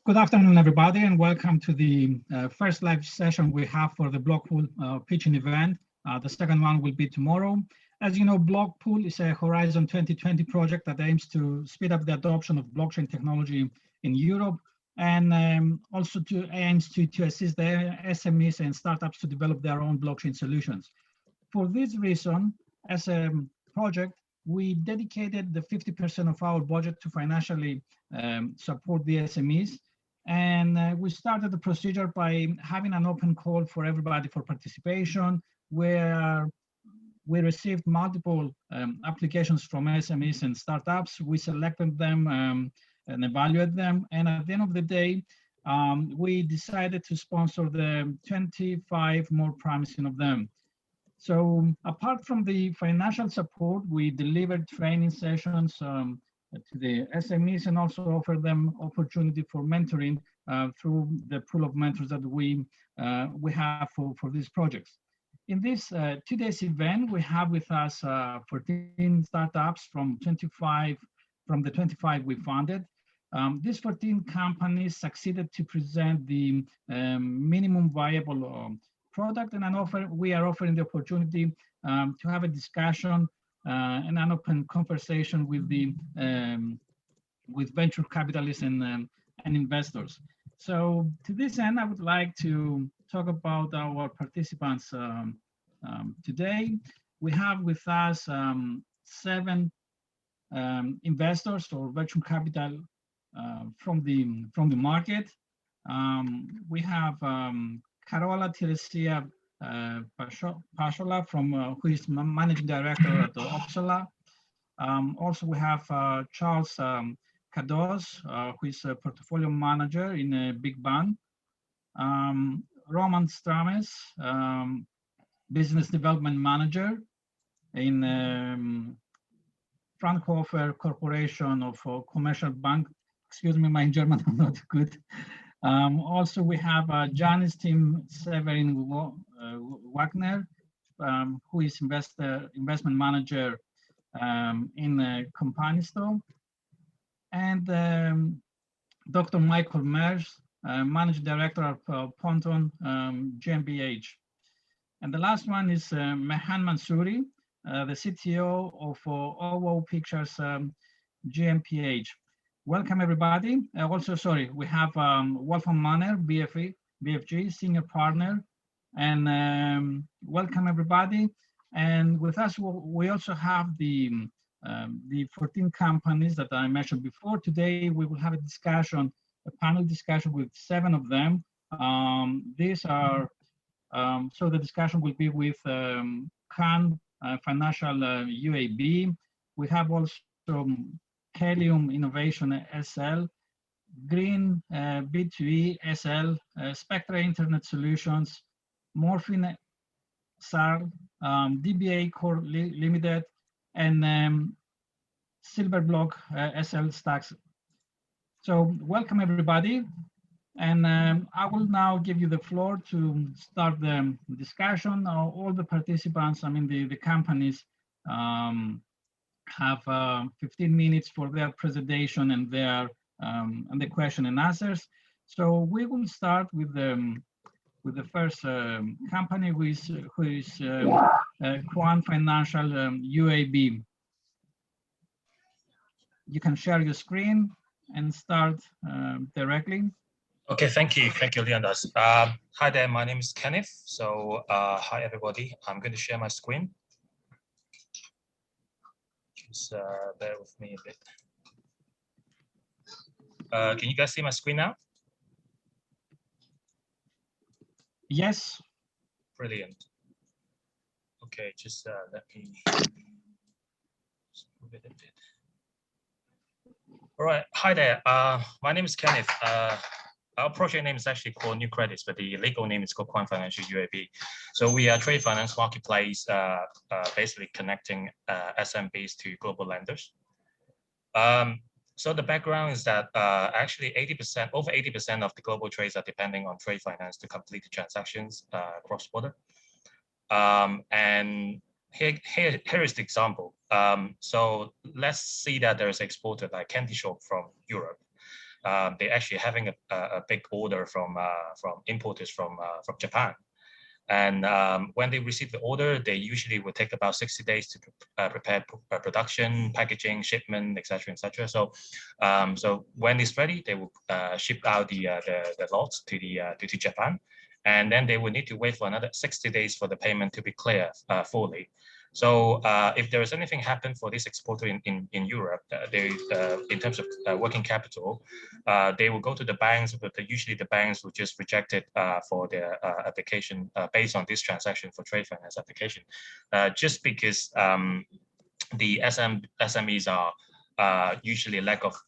Good afternoon, everybody, and welcome to the first live session we have for the BLOCKPOOL pitching event. The second one will be tomorrow. As you know, BLOCKPOOL is a Horizon 2020 project that aims to speed up the adoption of blockchain technology in Europe, and also aims to assist the SMEs and startups to develop their own blockchain solutions. For this reason, as a project, we dedicated the 50% of our budget to financially support the SMEs. And we started the procedure by having an open call for everybody for participation, where we received multiple applications from SMEs and startups. We selected them and evaluated them. And at the end of the day, we decided to sponsor the 25 more promising of them. So apart from the financial support, we delivered training sessions to the SMEs and also offer them opportunity for mentoring through the pool of mentors that we have for these projects. In this 2 days event, we have with us 14 startups from the 25 we funded. These 14 companies succeeded to present the minimum viable product, and we are offering the opportunity to have a discussion and an open conversation with the with venture capitalists and investors. So to this end, I would like to talk about our participants today. We have with us 7 investors or venture capital from the market. We have Carola Teresia Pashola who is managing director at Uppsala. Also, we have Charles Kados, who is a portfolio manager in a big bank. Roman Strames, business development manager in Fraunhofer Corporation of Commercial Bank. Excuse me, my German is not good. Also, we have Janice Tim Severin Wagner, who is investment manager in Companisto, and Dr. Michael Mersch, managing director of Ponton GmbH. And the last one is Mehan Mansouri, the CTO of OWO Pictures GmbH. Welcome, everybody. We have Wolfgang Manner, BFG, senior partner, and welcome, everybody. And with us, we also have the 14 companies that I mentioned before. Today, we will have a panel discussion with 7 of them. These are, so the discussion will be with Khan Financial UAB. We have also Helium Innovation SL, Green B2E SL, Spectra Internet Solutions, Morphine SAR, DBA Core Limited, and Silverblock SL Stacks. So welcome, everybody. And I will now give you the floor to start the discussion. All the participants, the companies, have 15 minutes for their presentation and the question and answers. So we will start with the first company, who is Quant Financial UAB. You can share your screen and start directly. Okay, thank you, Leonidas. Hi there, my name is Kenneth. So hi everybody, I'm going to share my screen. Just bear with me a bit. Can you guys see my screen now? Yes. Brilliant. Okay, just let me move it a bit. All right, hi there. My name is Kenneth. Our project name is actually called New Credits, but the legal name is called Quant Financial UAB. So we are a trade finance marketplace, basically connecting SMBs to global lenders. So the background is that actually over 80% of the global trades are depending on trade finance to complete the transactions cross-border. And here is the example. So let's see that there is exported like candy shop from Europe. they actually having a big order from importers from Japan. And when they receive the order, they usually will take about 60 days to prepare production, packaging, shipment, etc., etc. So, so when it's ready, they will ship out the lots to Japan, and then they will need to wait for another 60 days for the payment to be clear fully. So if there is anything happen for this exporter in Europe, they in terms of working capital, they will go to the banks, but usually the banks will just reject it for their application based on this transaction for trade finance application, just because the SMEs are usually lack of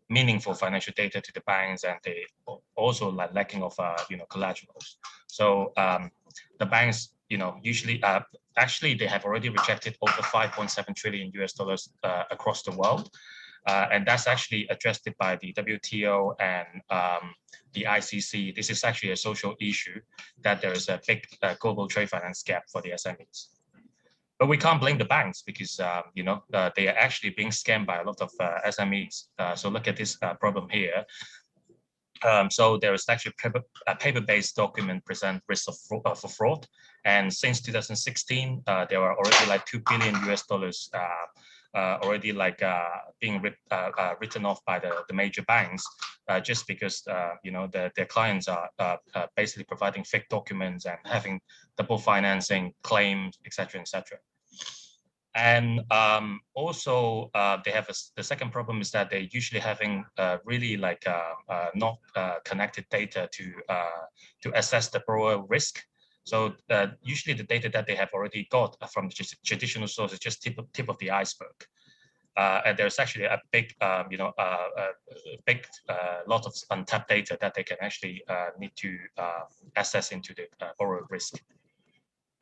meaningful financial data to the banks, and they also like lacking of collaterals. So the banks usually actually they have already rejected over 5.7 trillion US dollars across the world. And that's actually addressed by the WTO and the ICC. This is actually a social issue that there is a big global trade finance gap for the SMEs. But we can't blame the banks because they are actually being scammed by a lot of SMEs. So look at this problem here. So there is actually a paper-based document present risk of for fraud, and since 2016, there are already like $2 billion US dollars already like being written off by the major banks, just because their clients are basically providing fake documents and having double financing claims, etc., etc. And also they have the second problem is that they're usually having really like not connected data to assess the borrower risk. So usually the data that they have already got from the traditional sources is just tip of the iceberg. And there's actually a big, big lot of untapped data that they can actually need to assess into the borrower risk.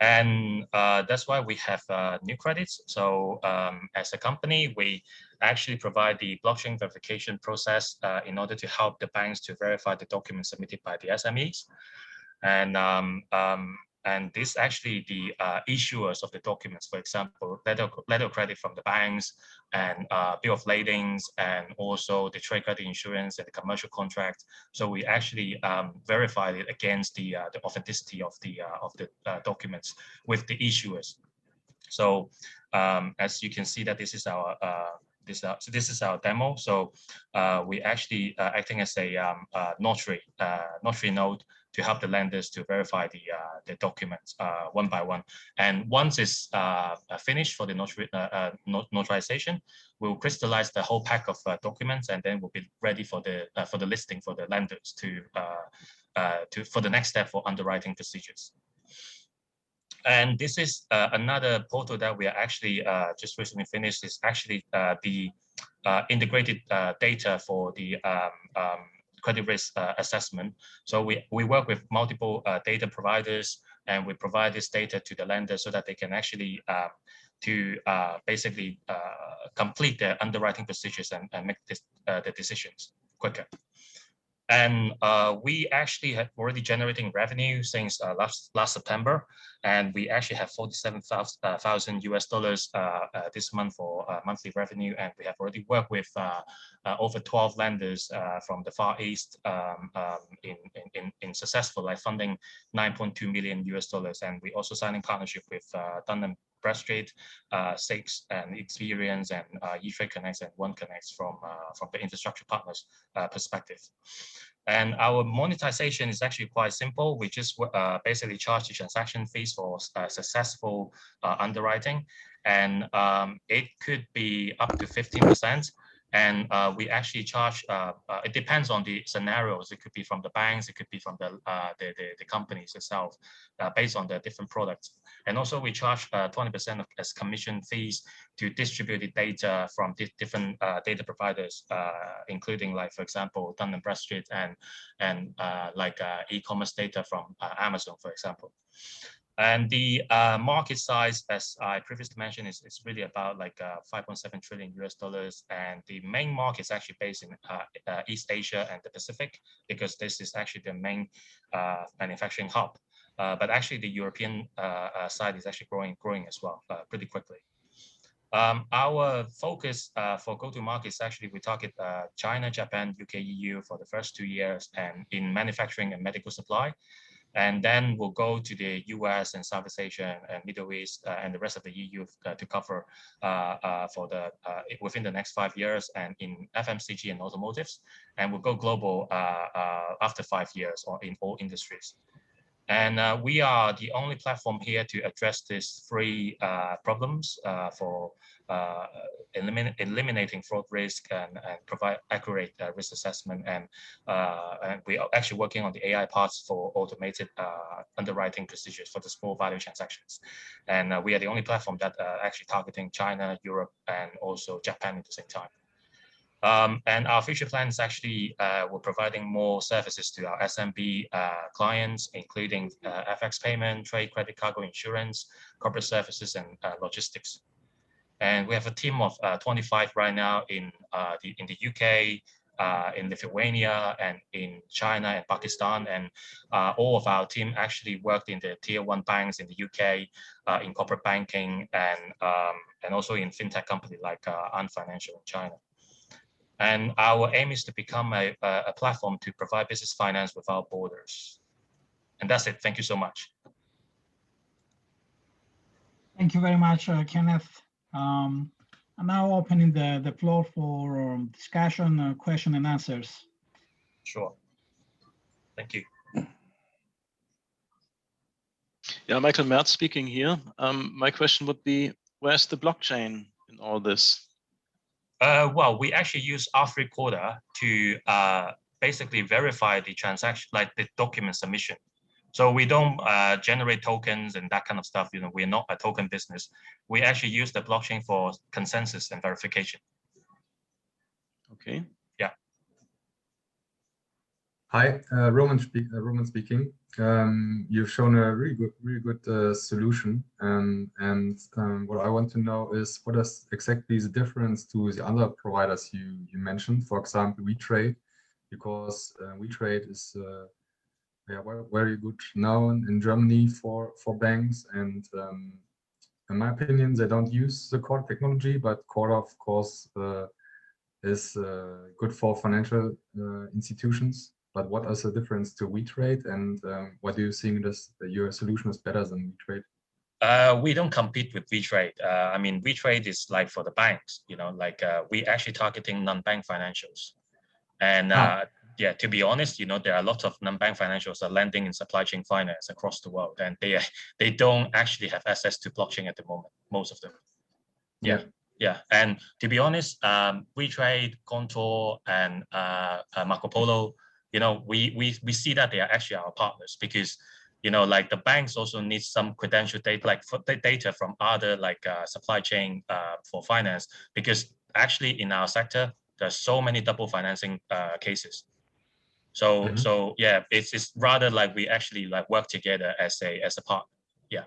And that's why we have new credits. So as a company, we actually provide the blockchain verification process in order to help the banks to verify the documents submitted by the SMEs. And this actually the issuers of the documents, for example, letter of credit from the banks and bill of ladings, and also the trade credit insurance and the commercial contract. So we actually verified it against the authenticity of the documents with the issuers. So as you can see that this is our this is our demo. So we actually acting as a notary node to help the lenders to verify the documents one by one. And once it's finished for the notarization, we'll crystallize the whole pack of documents, and then we'll be ready for the listing for the lenders for the next step for underwriting procedures. And this is another portal that we are actually just recently finished. Is actually the integrated data for the credit risk assessment. So we work with multiple data providers, and we provide this data to the lender so that they can actually basically complete their underwriting procedures and make the decisions quicker. And we actually have already generating revenue since last September, and we actually have 47,000 US dollars this month for monthly revenue, and we have already worked with over 12 lenders from the Far East in successful like funding 9.2 million US dollars, and we also signing partnership with Dun & Bradstreet, Six and Experience, and E-Trade Connects and One Connects from the infrastructure partners perspective. And our monetization is actually quite simple. We just basically charge the transaction fees for successful underwriting, and it could be up to 15%. And we actually charge, it depends on the scenarios. It could be from the banks, it could be from the companies itself, based on the different products. And also we charge 20% as commission fees to distribute the data from different data providers, including like, for example, Dun & Bradstreet and like e-commerce data from Amazon, for example. And the market size, as I previously mentioned, is really about like 5.7 trillion US dollars. And the main market is actually based in East Asia and the Pacific, because this is actually the main manufacturing hub. But actually the European side is actually growing as well pretty quickly. Our focus for go-to-market is actually we target China, Japan, UK, EU for the first 2 years, and in manufacturing and medical supply. And then we'll go to the US and Southeast Asia and Middle East and the rest of the EU to cover for the within the next 5 years, and in FMCG and automotives. And we'll go global after 5 years or in all industries. And we are the only platform here to address these three problems for eliminating fraud risk and provide accurate risk assessment. And we are actually working on the AI parts for automated underwriting procedures for the small value transactions. And we are the only platform that actually targeting China, Europe, and also Japan at the same time. And our future plans actually we're providing more services to our SMB clients, including FX payment, trade, credit, cargo, insurance, corporate services, and logistics. And we have a team of 25 right now in the UK, in Lithuania, and in China and Pakistan. And all of our team actually worked in the tier 1 banks in the UK, in corporate banking, and also in fintech company like Ant Financial in China. And our aim is to become a platform to provide business finance without borders. And that's it. Thank you so much. Thank you very much, Kenneth. I'm now opening the floor for discussion, question and answers. Sure. Thank you. Yeah, Michael Merz speaking here. My question would be, where's the blockchain in all this? Well, we actually use R3 Recorder to basically verify the transaction, like the document submission. So we don't generate tokens and that kind of stuff. You know, we're not a token business. We actually use the blockchain for consensus and verification. Okay. Yeah. Hi, Roman speaking. You've shown a really good solution, and what I want to know is what is exactly the difference to the other providers you mentioned. For example, WeTrade, because WeTrade is very good known in Germany for banks, and in my opinion, they don't use the core technology, but core, of course, is good for financial institutions. But what is the difference to WeTrade, and what do you think your solution is better than WeTrade? We don't compete with WeTrade. I mean, WeTrade is like for the banks, you know, like we actually targeting non-bank financials. And yeah, to be honest, you know, there are a lot of non-bank financials are lending in supply chain finance across the world, and they don't actually have access to blockchain at the moment, most of them. Yeah. Yeah, and to be honest, WeTrade, Contour, and Marco Polo, you know, we see that they are actually our partners, because, you know, like the banks also need some credential data, like data from other like supply chain for finance, because actually in our sector there's so many double financing cases. So so yeah, it's rather like we actually like work together as a partner. Yeah.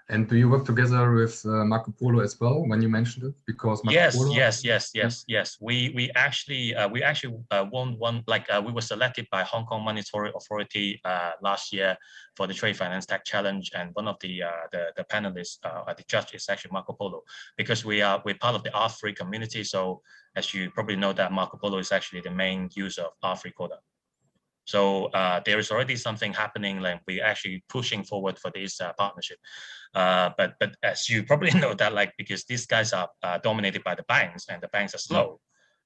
And do you work together with Marco Polo as well when you mentioned it? Because Marco Polo... Yes. We actually won one, like we were selected by Hong Kong Monetary Authority last year for the Trade Finance Tech Challenge, and one of the panelists, the judge, is actually Marco Polo, because we're part of the R3 community. So as you probably know, that Marco Polo is actually the main user of R3 Recorder. So there is already something happening, like we're actually pushing forward for this partnership. But as you probably know that, like, because these guys are dominated by the banks, and the banks are slow.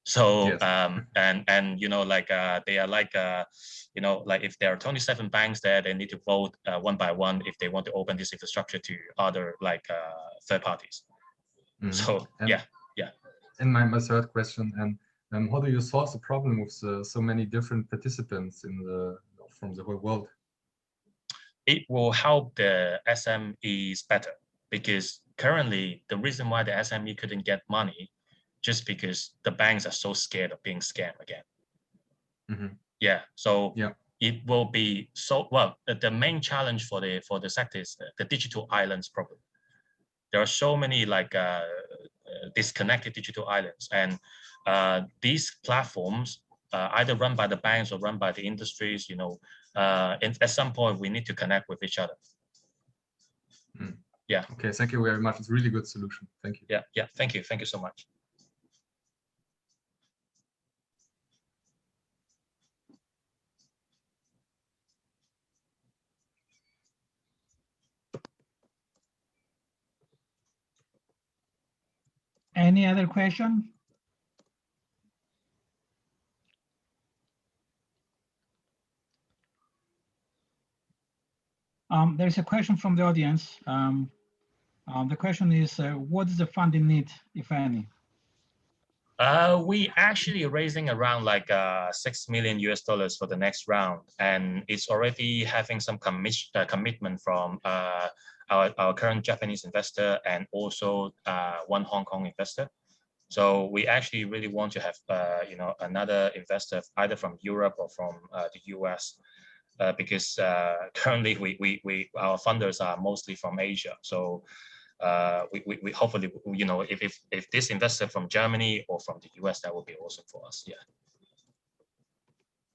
So yes. And you know, like they are like you know, like if there are 27 banks there, they need to vote one by one if they want to open this infrastructure to other like third parties. So and, yeah. And my third question, and how do you solve the problem with so many different participants from the whole world? It will help the SMEs better, because currently the reason why the SME couldn't get money, just because the banks are so scared of being scammed again. Yeah. So it will be so well. The main challenge for the sector is the digital islands problem. There are so many like disconnected digital islands, and these platforms either run by the banks or run by the industries, you know, and at some point we need to connect with each other. Yeah. Okay, thank you very much. It's a really good solution. Thank you. Yeah. Thank you so much. Any other question? There's a question from the audience. The question is, what is the funding need, if any? We actually raising around like $6 million for the next round, and it's already having some commitment from our current Japanese investor and also one Hong Kong investor. So we actually really want to have another investor either from Europe or from the US, because currently our funders are mostly from Asia. So we hopefully, if this investor from Germany or from the US, that would be awesome for us.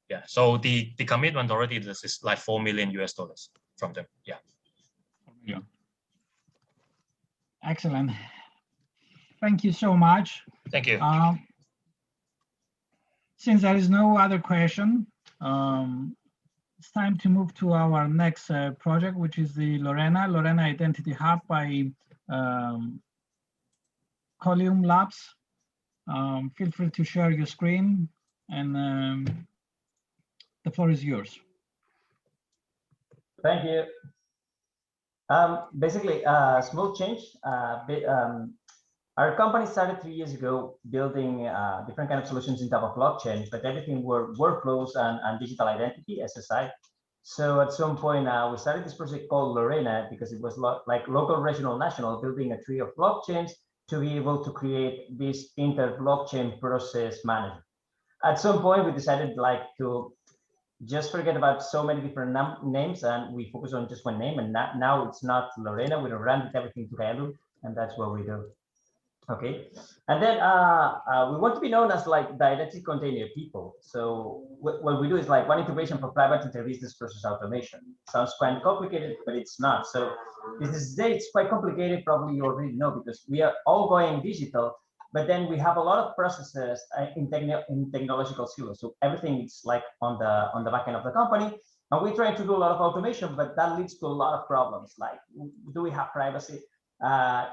Yeah. So the commitment already is like $4 million from them. Yeah. Excellent. Thank you so much. Thank you. Since there is no other question, it's time to move to our next project, which is the Lorena Identity Hub by Collium Labs. Feel free to share your screen, and the floor is yours. Thank you. Basically, small change. Our company started 3 years ago building different kind of solutions in type of blockchain, but everything were workflows and digital identity, SSI. So at some point, we started this project called Lorena because it was like local, regional, national, building a tree of blockchains to be able to create this inter-blockchain process manager. At some point, we decided to just forget about so many different names, and we focus on just one name. And now it's not Lorena. We rebranded everything to Kaelu, and that's what we do. Okay, and then we want to be known as like the identity container people. So what we do is like one integration for private inter-business process automation. Sounds quite complicated, but it's not. So it's quite complicated. Probably you already know because we are all going digital, but then we have a lot of processes in technological silos. So everything is like on the back end of the company, and we're trying to do a lot of automation, but that leads to a lot of problems. Like, do we have privacy?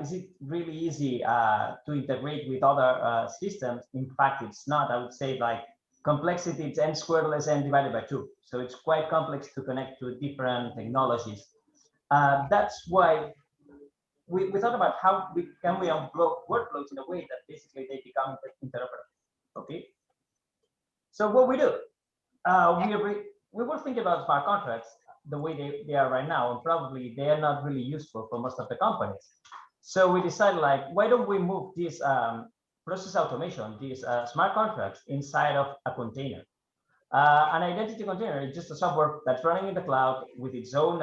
Is it really easy to integrate with other systems? In fact, it's not. I would say like complexity, it's n squared less n divided by 2. So it's quite complex to connect to different technologies. That's why we thought about how can we unblock workflows in a way that basically they become interoperable. Okay. So what we do, we were thinking about smart contracts the way they are right now, and probably they are not really useful for most of the companies. So we decided, like, why don't we move this process automation, these smart contracts inside of a container? An identity container is just a software that's running in the cloud with its own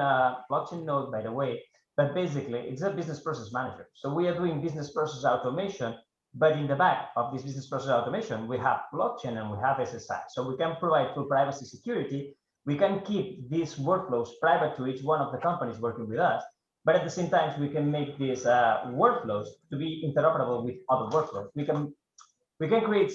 blockchain node, by the way, but basically it's a business process manager. So we are doing business process automation, but in the back of this business process automation, we have blockchain and we have SSI. So we can provide full privacy security. We can keep these workflows private to each one of the companies working with us, but at the same time, we can make these workflows to be interoperable with other workflows. We can create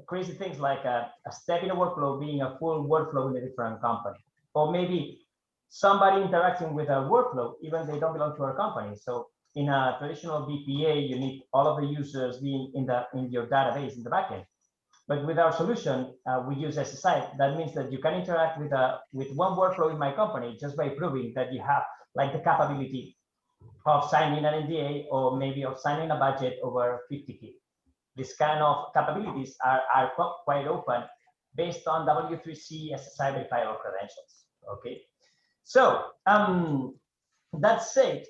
crazy things like a step in a workflow being a full workflow in a different company, or maybe somebody interacting with a workflow, even they don't belong to our company. So in a traditional BPA, you need all of the users being in your database in the backend. But with our solution, we use SSI. That means that you can interact with one workflow in my company just by proving that you have like the capability of signing an NDA or maybe of signing a budget over 50K. This kind of capabilities are quite open based on W3C SSI verifiable credentials. Okay, so that said,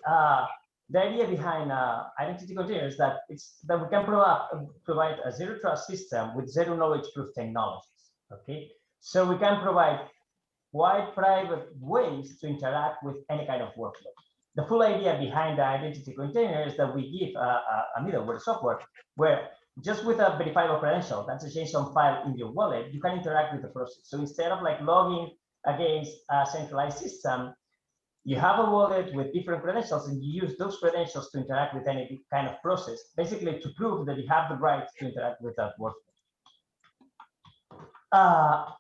the idea behind identity containers that we can provide a zero trust system with zero knowledge proof technologies. Okay, so we can provide wide private ways to interact with any kind of workflow. The full idea behind the identity container is that we give a middleware software where just with a verifiable credential, that's a JSON file in your wallet, you can interact with the process. So instead of like logging against a centralized system, You have a wallet with different credentials, and you use those credentials to interact with any kind of process, basically to prove that you have the right to interact with that workflow.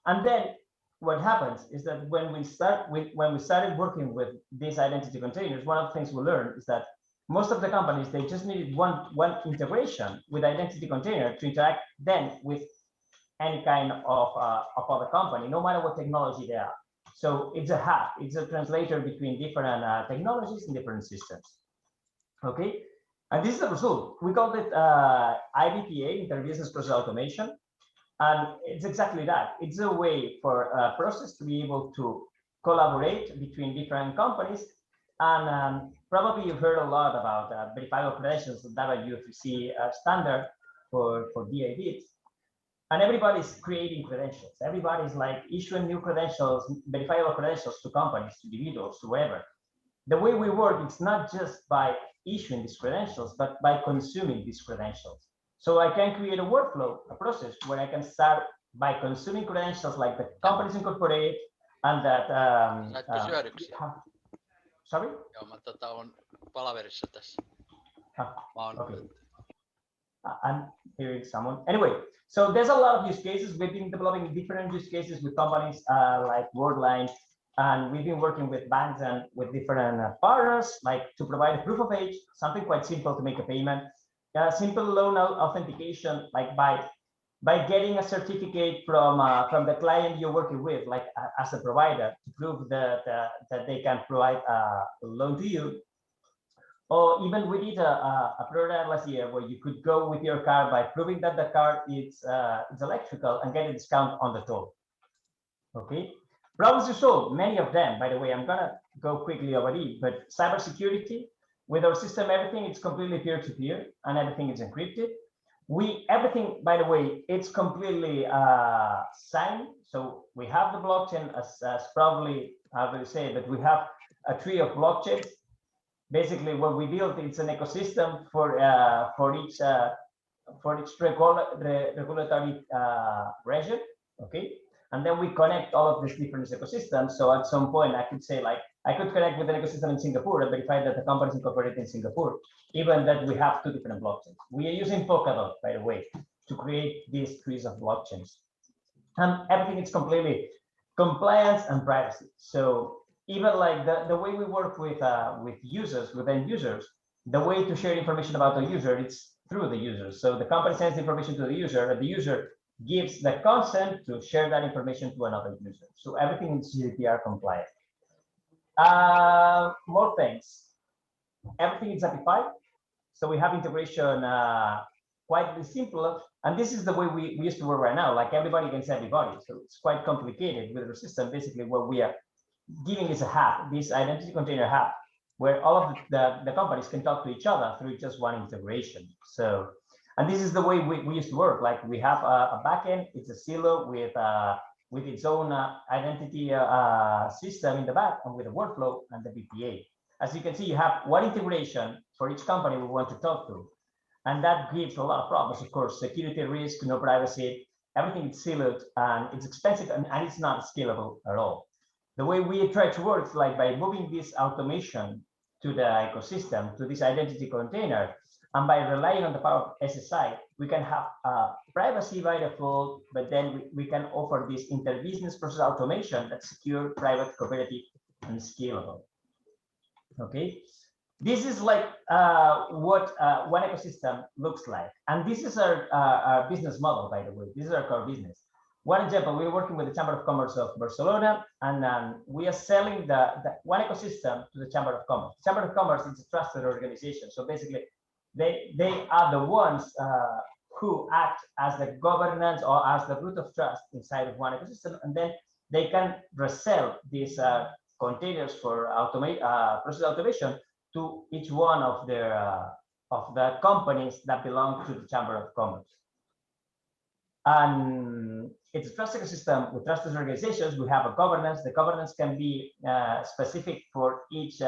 And then what happens is that when we started working with these identity containers, one of the things we learned is that most of the companies, they just needed one integration with identity container to interact then with any kind of other company, no matter what technology they are. So it's a hub, it's a translator between different technologies and different systems. Okay, and this is the result. We called it IBPA, Inter-Business Process Automation. And it's exactly that. It's a way for a process to be able to collaborate between different companies. And probably you've heard a lot about verifiable credentials, the W3C standard for DIDs. And everybody's creating credentials. Everybody's like issuing new credentials, verifiable credentials to companies, to individuals, to whoever. The way we work, it's not just by issuing these credentials, but by consuming these credentials. So I can create a workflow, a process where I can start by consuming credentials like the companies incorporate and that. Sorry? Joo, mä on palaverissa tässä. Okay. I'm hearing someone. Anyway, so there's a lot of use cases. We've been developing different use cases with companies like Worldline, and we've been working with banks and with different partners, like to provide a proof of age, something quite simple to make a payment. Simple loan authentication, like by getting a certificate from the client you're working with, like as a provider, to prove that they can provide a loan to you. Or even we did a program last year where you could go with your car by proving that the car is electrical and get a discount on the toll. Okay, problems to solve, many of them. By the way, I'm gonna go quickly over it, but cybersecurity. With our system, everything is completely peer-to-peer and everything is encrypted. Everything, by the way, it's completely signed. So we have the blockchain as probably, I will say that we have a tree of blockchains. Basically, what we built, it's an ecosystem for each regulatory region. Okay, and then we connect all of these different ecosystems. So at some point, I could say like, I could connect with an ecosystem in Singapore and verify that the company is incorporated in Singapore, even that we have two different blockchains. We are using Polkadot, by the way, to create these trees of blockchains. And everything is completely compliance and privacy. So even like the way we work with users, with end users, the way to share information about the user, it's through the user. So the company sends information to the user, and the user gives the consent to share that information to another user. So everything is GDPR compliant. More things. Everything is API. So we have integration quite simple. And this is the way we used to work right now. Like everybody can say everybody. So it's quite complicated with the system. Basically, what we are giving is a hub, this identity container hub, where all of the companies can talk to each other through just one integration. So, and this is the way we used to work. Like we have a backend, it's a silo with its own identity system in the back and with a workflow and the BPA. As you can see, you have one integration for each company we want to talk to. And that gives a lot of problems, of course, security risk, no privacy, everything is siloed and it's expensive and it's not scalable at all. The way we try to work is like by moving this automation to the ecosystem, to this identity container, and by relying on the power of SSI, we can have privacy by default, but then we can offer this inter-business process automation that's secure, private, cooperative, and scalable. Okay, this is like what one ecosystem looks like. And this is our business model, by the way. This is our core business. One example, we're working with the Chamber of Commerce of Barcelona, and we are selling the one ecosystem to the Chamber of Commerce. Chamber of Commerce is a trusted organization. So basically, they are the ones who act as the governance or as the root of trust inside of one ecosystem, and then they can resell these containers for process automation to each one of the companies that belong to the Chamber of Commerce. And it's a trusted ecosystem with trusted organizations. We have a governance. The governance can be specific for each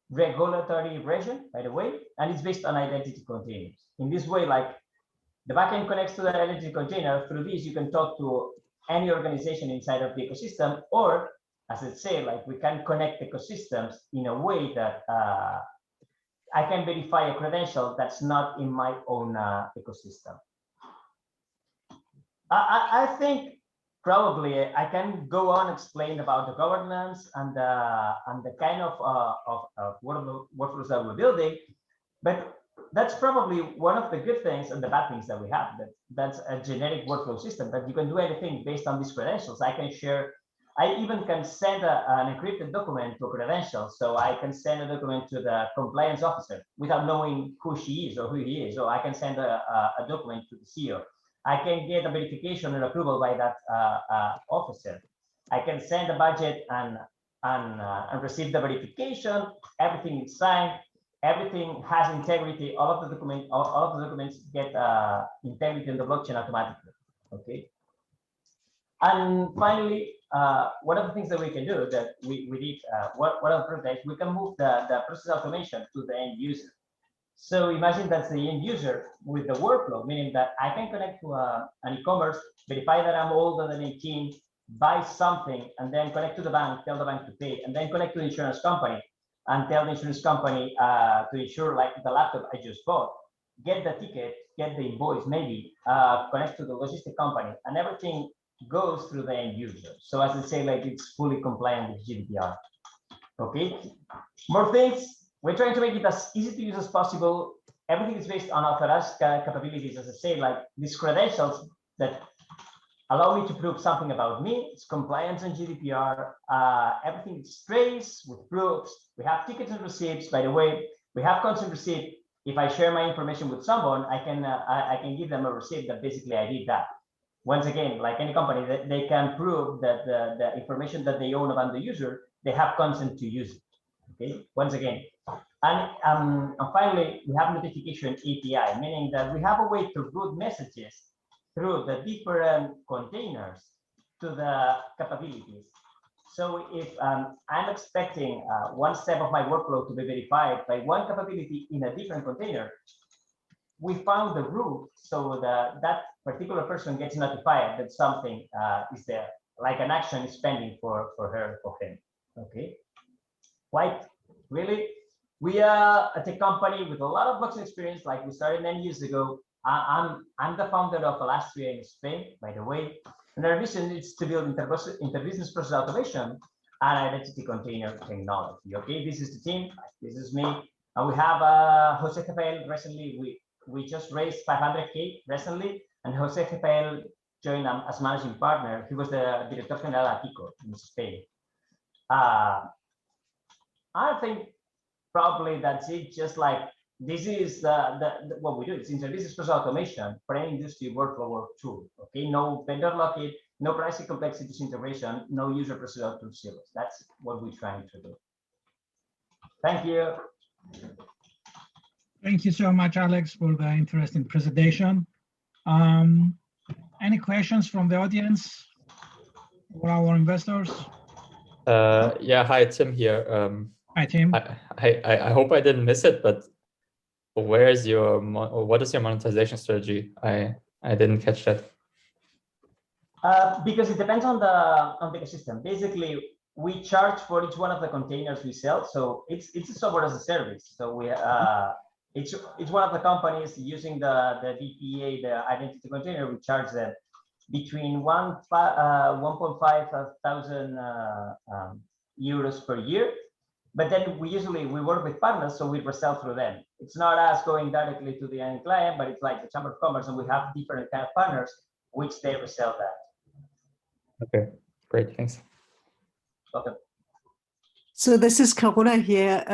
regulatory region, by the way, and it's based on identity containers. In this way, like the backend connects to the identity container. Through this, you can talk to any organization inside of the ecosystem, or as I say, like we can connect ecosystems in a way that I can verify a credential that's not in my own ecosystem. I think probably I can go on explain about the governance and the kind of workflows that we're building, but that's probably one of the good things and the bad things that we have. That's a generic workflow system that you can do anything based on these credentials. I can share. I even can send an encrypted document to a credential. So I can send a document to the compliance officer without knowing who she is or who he is. So I can send a document to the CEO. I can get a verification and approval by that officer. I can send a budget and receive the verification. Everything is signed. Everything has integrity. All of the documents get integrity in the blockchain automatically. Okay. And finally, one of the things that we can do that we did, one of the projects, we can move the process automation to the end user. So imagine that's the end user with the workflow, meaning that I can connect to an e-commerce, verify that I'm older than 18, buy something, and then connect to the bank, tell the bank to pay, and then connect to the insurance company and tell the insurance company to insure like the laptop I just bought, get the ticket, get the invoice, maybe connect to the logistic company, and everything goes through the end user. So as I say, like it's fully compliant with GDPR. Okay, more things. We're trying to make it as easy to use as possible. Everything is based on authorized capabilities, as I say, like these credentials that allow me to prove something about me. It's compliance and GDPR. Everything is traced with proofs. We have tickets and receipts. By the way, we have consent receipt. If I share my information with someone, I can give them a receipt that basically I did that. Once again, like any company, they can prove that the information that they own about the user, they have consent to use it. Okay, once again. And finally, we have notification API, meaning that we have a way to route messages through the different containers to the capabilities. So if I'm expecting one step of my workflow to be verified by one capability in a different container, we found the route so that particular person gets notified that something is there, like an action is pending for her or him. Okay, quite really. We are a tech company with a lot of blockchain experience. Like we started 9 years ago. I'm the founder of Alastria in Spain, by the way. And our vision is to build interbusiness process automation and identity container technology. Okay, this is the team. This is me. And we have Jose Rafael. Recently, we just raised 500K recently, and Jose Rafael joined as managing partner. He was the director general at ICO in Spain. I think probably that's it. Just like this is what we do. It's interbusiness process automation for any industry workflow tool. Okay, no vendor lock-in, no pricing complexity integration, no user procedural tool silos. That's what we're trying to do. Thank you. Thank you so much, Alex, for the interesting presentation. Any questions from the audience for our investors? Yeah, hi, Tim here. Hi, Tim. I hope I didn't miss it, but what is your monetization strategy? I didn't catch that. Because it depends on the ecosystem. Basically, we charge for each one of the containers we sell. So it's a software as a service. So we it's one of the companies using the DPA, the identity container. We charge them between 1.5 thousand euros per year. But then we work with partners, so we resell through them. It's not us going directly to the end client, but it's like the Chamber of Commerce, and we have different kind of partners which they resell that. Okay, great, thanks. Okay. So this is Carola here.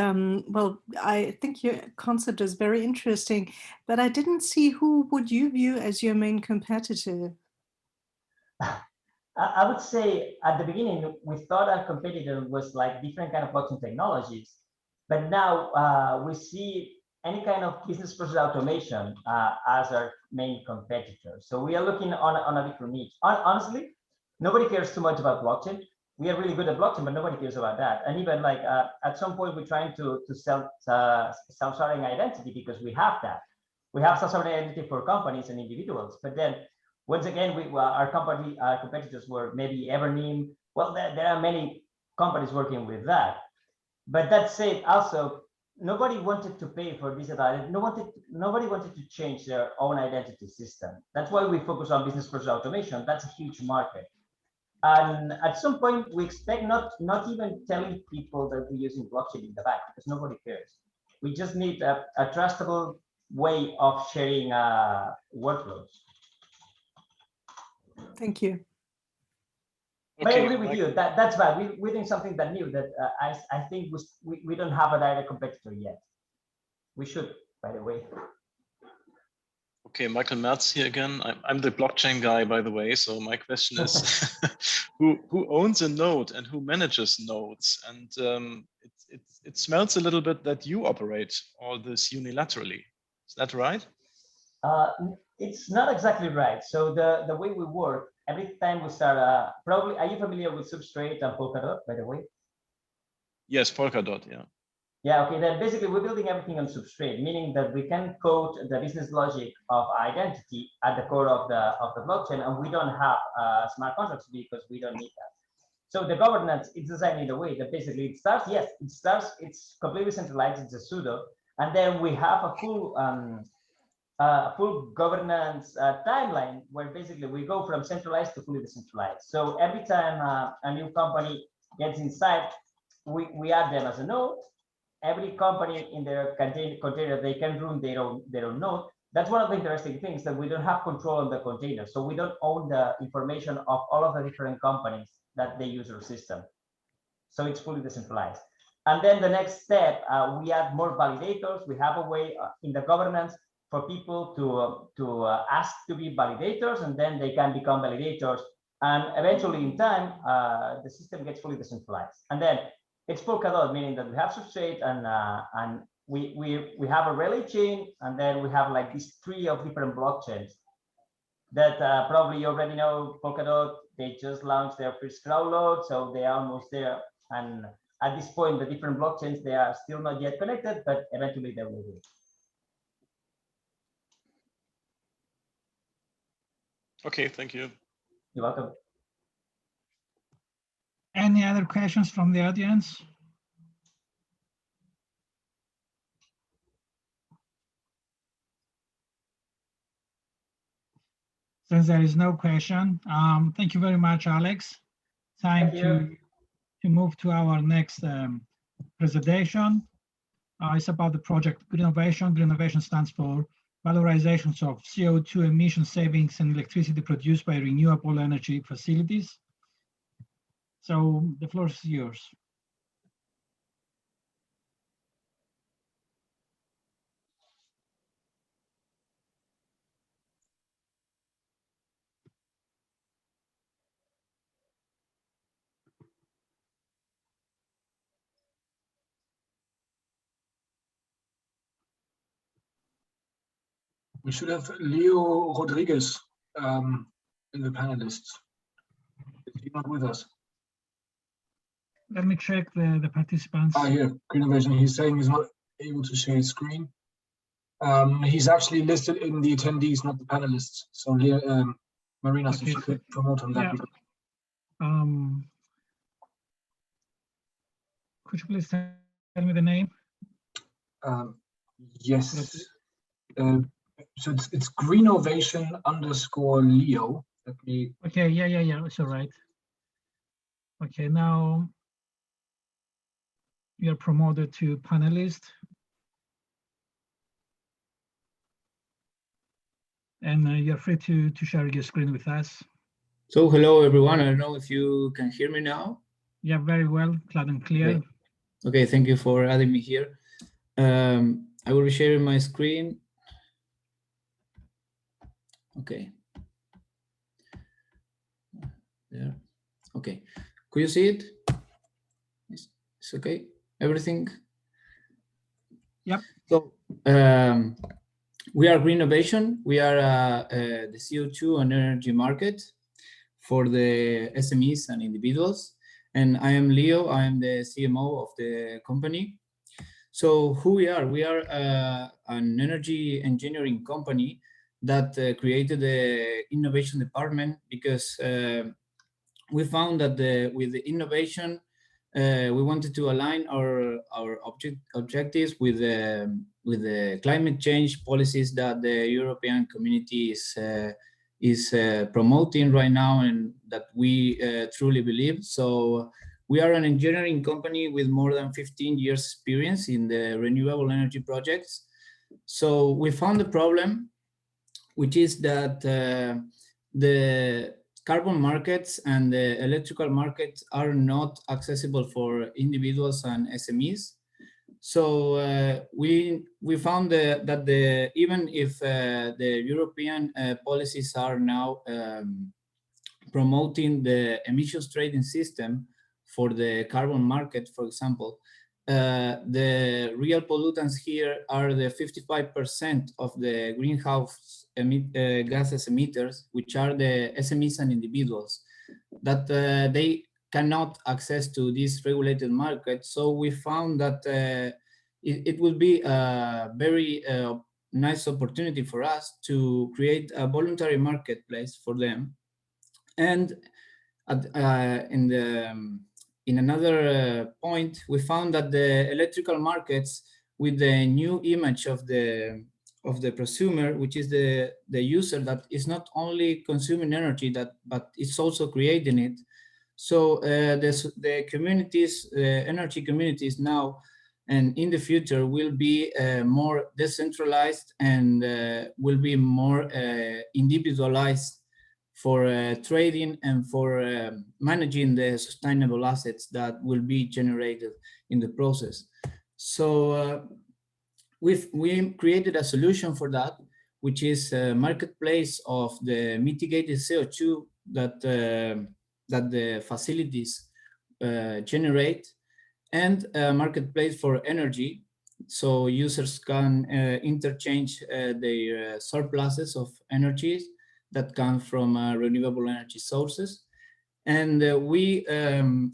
Well, I think your concept is very interesting, but I didn't see who would you view as your main competitor? I would say at the beginning, we thought our competitor was like different kind of blockchain technologies, but now we see any kind of business process automation as our main competitor. So we are looking on a different niche. Honestly, nobody cares too much about blockchain. We are really good at blockchain, but nobody cares about that. And even like at some point, we're trying to sell self-sovereign identity because we have that. We have self-sovereign identity for companies and individuals, but then once again, our competitors were maybe Everneam. Well, there are many companies working with that. But that said, also, nobody wanted to pay for digital identity. Nobody wanted to change their own identity system. That's why we focus on business process automation. That's a huge market. And at some point, we expect not even telling people that we're using blockchain in the back, because nobody cares. We just need a trustable way of sharing workloads. Thank you. But I agree with you. That's right. We're doing something that new that I think we don't have a direct competitor yet. We should, by the way. Okay, Michael Merz here again. I'm the blockchain guy, by the way. So my question is, who owns a node and who manages nodes? And it smells a little bit that you operate all this unilaterally. Is that right? It's not exactly right. So the way we work, every time we start, probably, are you familiar with Substrate and Polkadot, by the way? Yes, Polkadot, yeah. Yeah, okay, then basically we're building everything on Substrate, meaning that we can code the business logic of identity at the core of the blockchain, and we don't have smart contracts because we don't need that. So the governance is designed in a way that basically it's completely centralized, it's a pseudo, and then we have a full governance timeline where basically we go from centralized to fully decentralized. So every time a new company gets inside, we add them as a node. Every company in their container, they can run their own node. That's one of the interesting things, that we don't have control on the container. So we don't own the information of all of the different companies that they use our system. So it's fully decentralized. And then the next step, we add more validators. We have a way in the governance for people to ask to be validators, and then they can become validators. And eventually in time, the system gets fully decentralized. And then it's Polkadot, meaning that we have Substrate and we have a relay chain, and then we have like this tree of different blockchains that probably you already know. Polkadot, they just launched their first crowd load, so they are almost there. And at this point, the different blockchains, they are still not yet connected, but eventually they will be. Okay, thank you. You're welcome. Any other questions from the audience? Since there is no question, thank you very much, Alex. Time to move to our next presentation. It's about the project GREENNOVATION. GREENNOVATION stands for valorizations of CO2 emission savings and electricity produced by renewable energy facilities. So the floor is yours. We should have Leo Rodriguez in the panelists. Is he not with us? Let me check the participants. Here, GREENNOVATION. He's saying he's not able to share his screen. He's actually listed in the attendees, not the panelists. So, Marina, okay, if you could promote on that. Yeah. Could you please tell me the name? Yes. So it's GREENNOVATION _Leo. Let me. Okay. Yeah. It's all right. Okay. Now you're promoted to panelist. And you're free to share your screen with us. So hello everyone. I don't know if you can hear me now. Yeah, very well, loud and clear. Okay, thank you for adding me here. I will be sharing my screen. Okay. There. Okay. Could you see it? It's okay. Everything. Yep. So we are GREENNOVATION. We are the CO2 and energy market for the SMEs and individuals. And I am Leo. I am the CMO of the company. So who we are? We are an energy engineering company that created the innovation department because we found that with the innovation, we wanted to align our objectives with the climate change policies that the European community is promoting right now, and that we truly believe. So we are an engineering company with more than 15 years experience in the renewable energy projects. So we found the problem, which is that the carbon markets and the electrical markets are not accessible for individuals and SMEs. So we found that even if the European policies are now promoting the emissions trading system for the carbon market, for example, the real pollutants here are the 55% of the greenhouse gases emitters, which are the SMEs and individuals, that they cannot access to this regulated market. So we found that it would be a very nice opportunity for us to create a voluntary marketplace for them. And in another point, we found that the electrical markets, with the new image of the prosumer, which is the user that is not only consuming energy, but it's also creating it. So the communities, energy communities now and in the future will be more decentralized and will be more individualized for trading and for managing the sustainable assets that will be generated in the process. So we created a solution for that, which is a marketplace of the mitigated CO2 that the facilities generate, and a marketplace for energy, so users can interchange their surpluses of energies that come from renewable energy sources. And we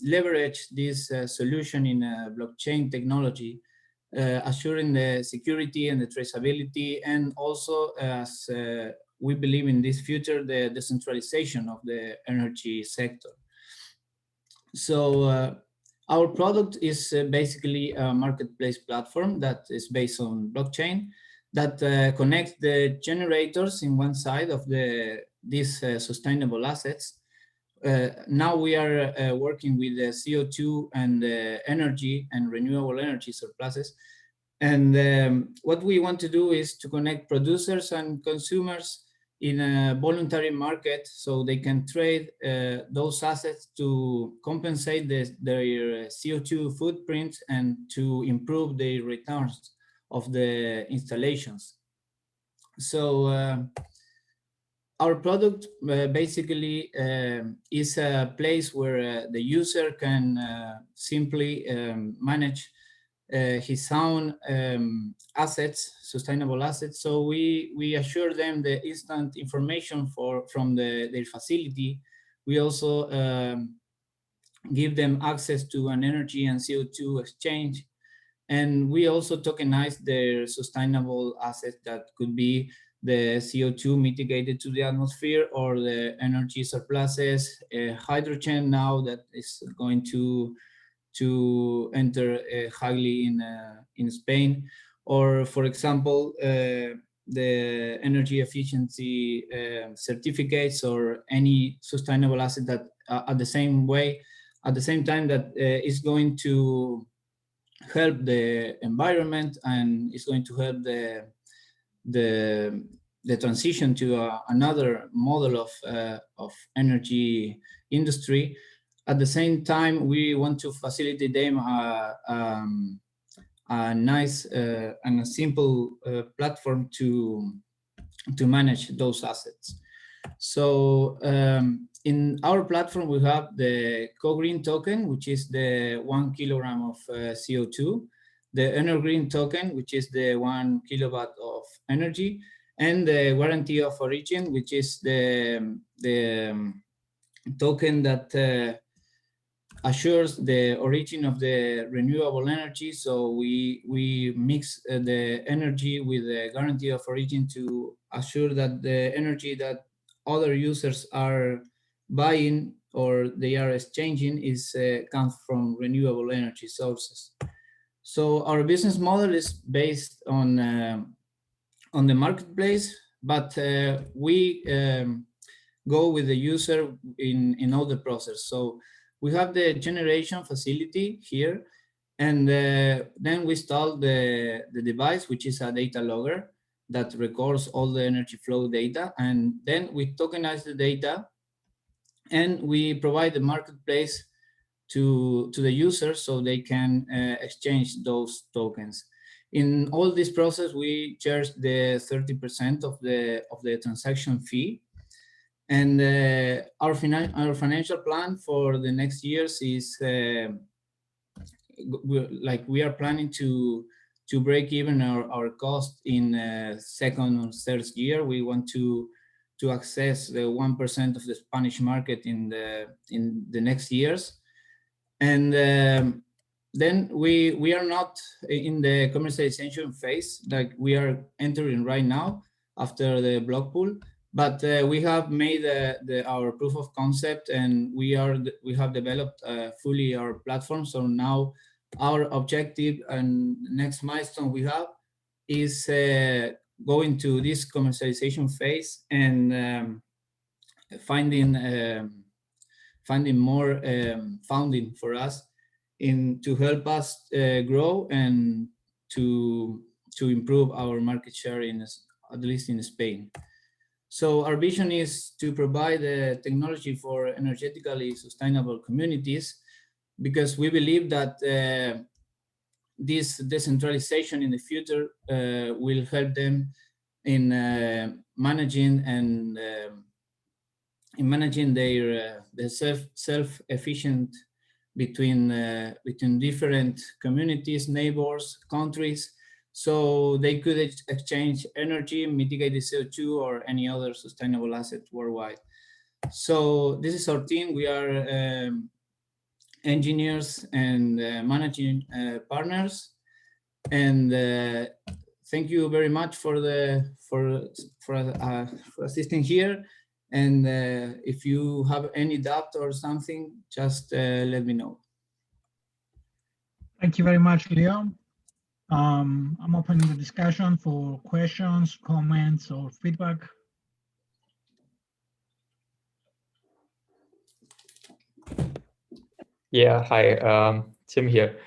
leverage this solution in blockchain technology, assuring the security and the traceability, and also, as we believe in this future, the decentralization of the energy sector. So our product is basically a marketplace platform that is based on blockchain, that connects the generators in one side of these sustainable assets. Now we are working with the CO2 and the energy and renewable energy surpluses. And what we want to do is to connect producers and consumers in a voluntary market, so they can trade those assets to compensate their CO2 footprint and to improve their returns of the installations. So our product basically is a place where the user can simply manage his own assets, sustainable assets. So we assure them the instant information from their facility. We also give them access to an energy and CO2 exchange. And we also tokenize their sustainable assets, that could be the CO2 mitigated to the atmosphere, or the energy surpluses, hydrogen now that is going to enter highly in Spain, or for example, the energy efficiency certificates, or any sustainable asset that at the same time that is going to help the environment and is going to help the transition to another model of energy industry. At the same time, we want to facilitate them a nice and a simple platform to manage those assets. So in our platform, we have the co-green token, which is the 1 kilogram of CO2, the EnerGreen token, which is the 1 kilowatt of energy, and the guarantee of origin, which is the token that assures the origin of the renewable energy. So we mix the energy with the guarantee of origin to assure that the energy that other users are buying or they are exchanging is comes from renewable energy sources. So our business model is based on the marketplace, but we go with the user in all the process. So we have the generation facility here, and then we install the device, which is a data logger that records all the energy flow data, and then we tokenize the data, and we provide the marketplace to the user so they can exchange those tokens. In all this process, we charge the 30% of the transaction fee. And our financial plan for the next years is we are planning to break even our cost in second or third year. We want to access the 1% of the Spanish market in the next years. And then we are not in the commercialization phase like we are entering right now after the BLOCKPOOL, but we have made our proof of concept, and we have developed fully our platform. So now our objective and next milestone we have is going to this commercialization phase and finding more funding for us to help us grow and to improve our market share at least in Spain. So our vision is to provide technology for energetically sustainable communities, because we believe that this decentralization in the future will help them in managing their self-efficient between different communities, neighbors, countries, so they could exchange energy, mitigate the CO2 or any other sustainable asset worldwide. So this is our team. We are engineers and managing partners, and thank you very much for assisting here. And if you have any doubt or something, just let me know. Thank you very much, Leo. I'm opening the discussion for questions, comments, or feedback. Yeah, hi, Tim here.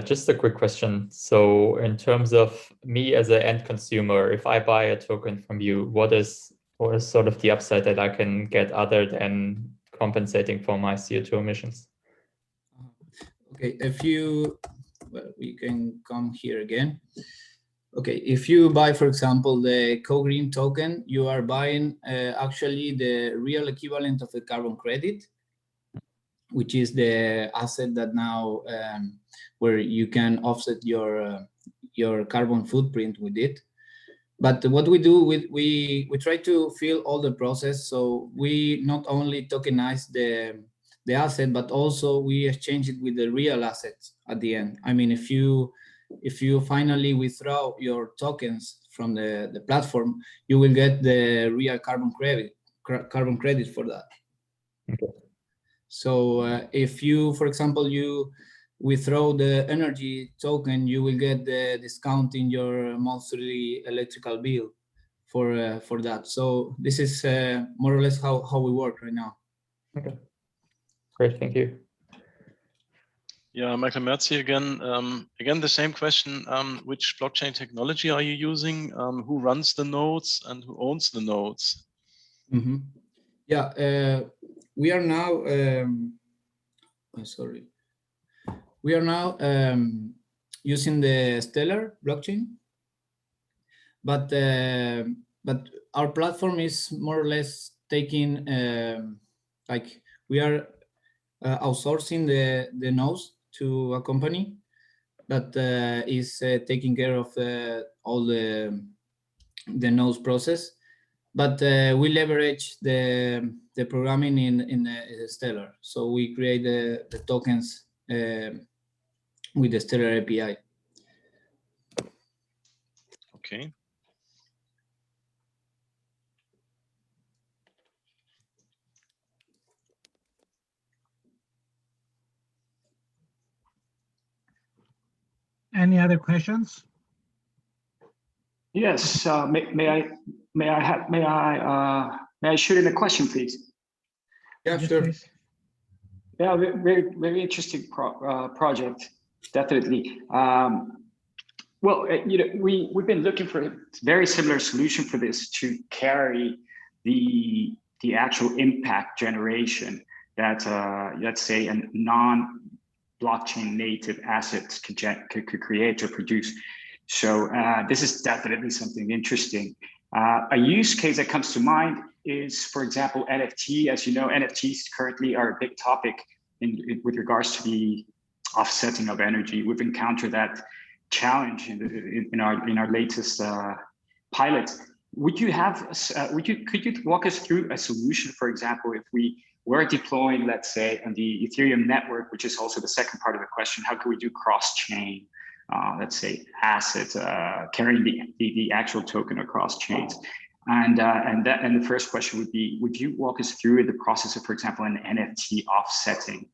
Just a quick question. So in terms of me as an end consumer, if I buy a token from you, what is sort of the upside that I can get other than compensating for my CO2 emissions? Okay, we can come here again. Okay, if you buy, for example, the co-green token, you are buying actually the real equivalent of a carbon credit, which is the asset that now where you can offset your carbon footprint with it. But what we do, we try to fill all the process. So we not only tokenize the asset, but also we exchange it with the real assets at the end. I mean, if you finally withdraw your tokens from the platform, you will get the real carbon credit for that. Okay. So if you, for example, you withdraw the energy token, you will get the discount in your monthly electrical bill for that. So this is more or less how we work right now. Okay, great, thank you. Yeah, Michael Merz here again. Again, the same question. Which blockchain technology are you using? Who runs the nodes and who owns the nodes? Mm-hmm. Yeah, we are now. We are now using the Stellar blockchain, but our platform is more or less taking like we are outsourcing the nodes to a company that is taking care of all the nodes process, but we leverage the programming in Stellar, so we create the tokens with the Stellar API. Okay. Any other questions? Yes. May I shoot in a question, please? Yeah, sure. Please. Yeah, very interesting project, definitely. Well, we've been looking for a very similar solution for this to carry the actual impact generation that let's say a non-blockchain native asset could create or produce. So this is definitely something interesting. A use case that comes to mind is, for example, NFT. As you know, NFTs currently are a big topic with regards to the offsetting of energy. We've encountered that challenge in our latest pilot. Could you walk us through a solution, for example, if we were deploying, let's say, on the Ethereum network, which is also the second part of the question, how can we do cross-chain, let's say, assets carrying the actual token across chains? And the first question would be, would you walk us through the process of, for example, an NFT offsetting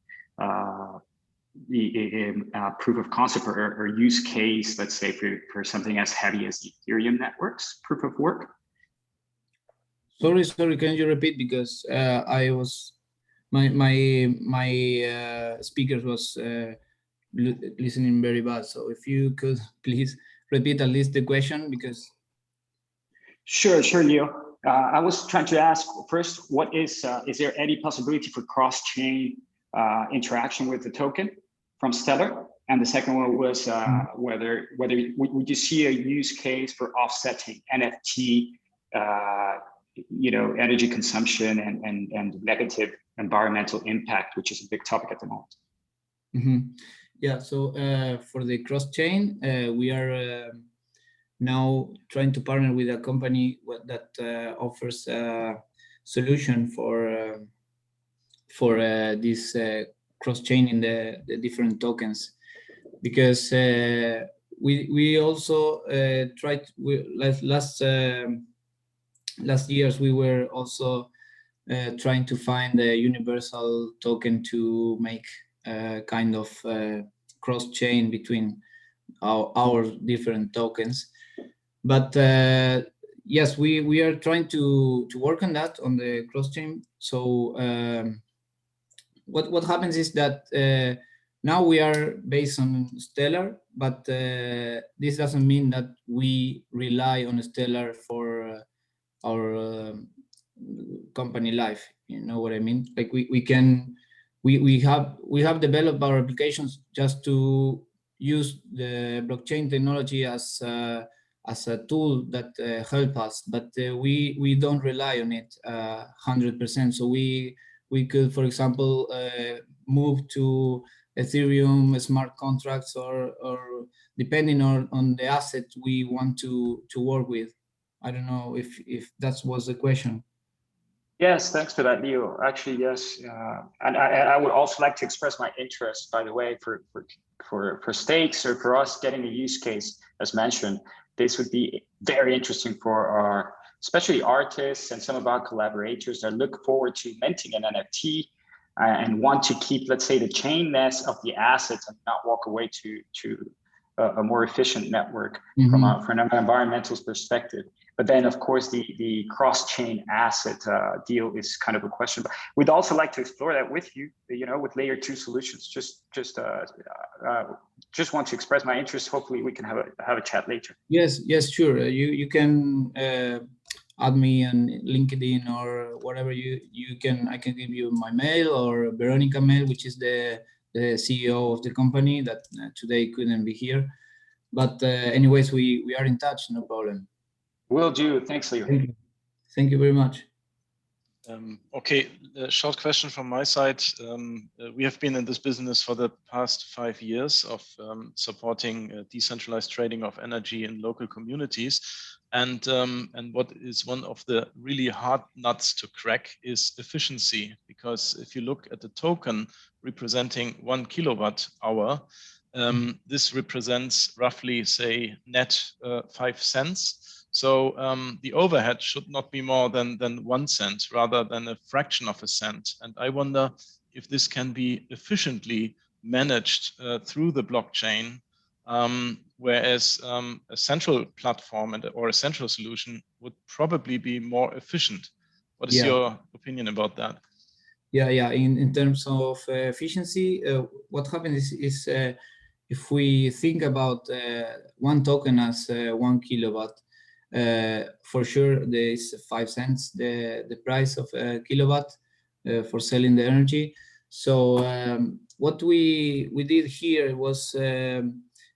the proof of concept or use case, let's say, for something as heavy as the Ethereum network's proof of work? Sorry, can you repeat? Because I was, my speaker was listening very bad. So if you could please repeat at least the question, because. Sure, Leo. I was trying to ask first, what is there any possibility for cross-chain interaction with the token from Stellar? And the second one was whether would you see a use case for offsetting NFT, energy consumption and negative environmental impact, which is a big topic at the moment. Mm-hmm. Yeah. So for the cross-chain, we are now trying to partner with a company that offers a solution for this cross-chain in the different tokens, because we also tried last years we were also trying to find a universal token to make kind of cross-chain between our different tokens. But yes, we are trying to work on that, on the cross-chain. So what happens is that now we are based on Stellar, but this doesn't mean that we rely on Stellar for our company life. You know what I mean? Like we have developed our applications just to use the blockchain technology as a tool that help us, but we don't rely on it 100%. So we could, for example, move to Ethereum smart contracts or depending on the asset we want to work with. I don't know if that was the question. Yes, thanks for that, Leo. Actually, yes, and I would also like to express my interest, by the way, for stakes or for us getting a use case, as mentioned. This would be very interesting for our, especially artists and some of our collaborators that look forward to minting an NFT and want to keep, let's say, the chainness of the assets and not walk away to a more efficient network from an environmental perspective. But then, of course, the cross-chain asset deal is kind of a question. But we'd also like to explore that with you, with layer 2 solutions. Just want to express my interest. Hopefully, we can have a chat later. Yes, sure. You can add me on LinkedIn or whatever you can. I can give you my mail or Veronica mail, which is the CEO of the company that today couldn't be here. But anyways, we are in touch. No problem. Will do. Thanks, Leo. Thank you very much. Okay, a short question from my side. We have been in this business for the past 5 years of supporting decentralized trading of energy in local communities. And what is one of the really hard nuts to crack is efficiency, because if you look at the token representing 1 kilowatt hour, this represents roughly, say, net 5 cents. So the overhead should not be more than 1 cent, rather than a fraction of a cent. And I wonder if this can be efficiently managed through the blockchain whereas a central platform or a central solution would probably be more efficient. What is your opinion about that? Yeah. In terms of efficiency, what happens is if we think about one token as 1 kilowatt, for sure there is 5 cents the price of a kilowatt for selling the energy. So what we did here was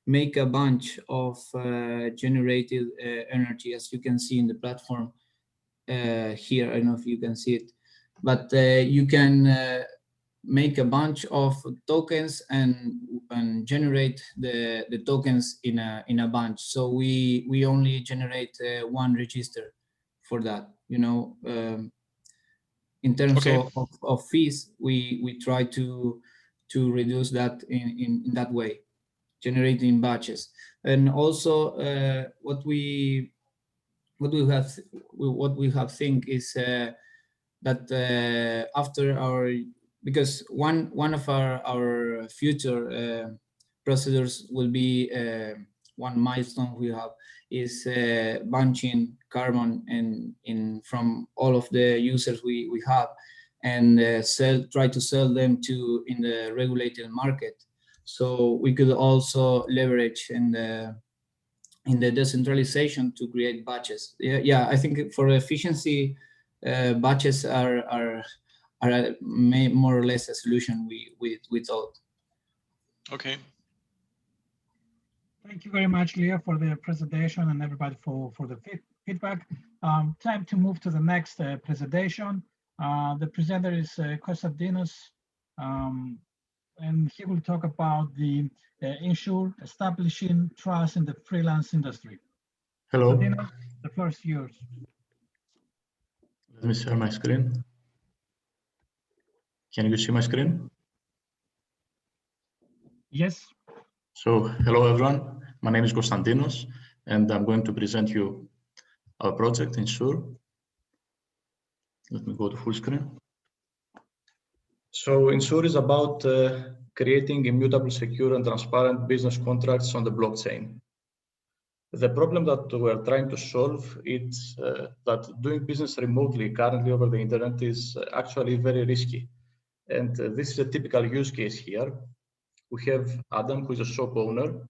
make a bunch of generated energy, as you can see in the platform here. I don't know if you can see it, but you can make a bunch of tokens and generate the tokens in a bunch. So we only generate one register for that. You know, in terms of fees, we try to reduce that in that way, generating batches. And also what we have think is that after our, because one of our future procedures will be one milestone we have is bunching carbon in from all of the users we have, and try to sell them in the regulated market. So we could also leverage in the decentralization to create batches. Yeah, I think for efficiency, batches are more or less a solution we thought. Okay. Thank you very much, Leo, for the presentation, and everybody for the feedback. Time to move to the next presentation. The presenter is Konstantinos, and he will talk about the Insure establishing trust in the freelance industry. Hello. Konstantinos, the floor is yours. Let me share my screen. Can you see my screen? Yes. So, hello everyone. My name is Konstantinos, and I'm going to present you our project, Insure. Let me go to full screen. So, Insure is about creating immutable, secure, and transparent business contracts on the blockchain. The problem that we're trying to solve is that doing business remotely currently over the internet is actually very risky. And this is a typical use case here. We have Adam, who is a shop owner,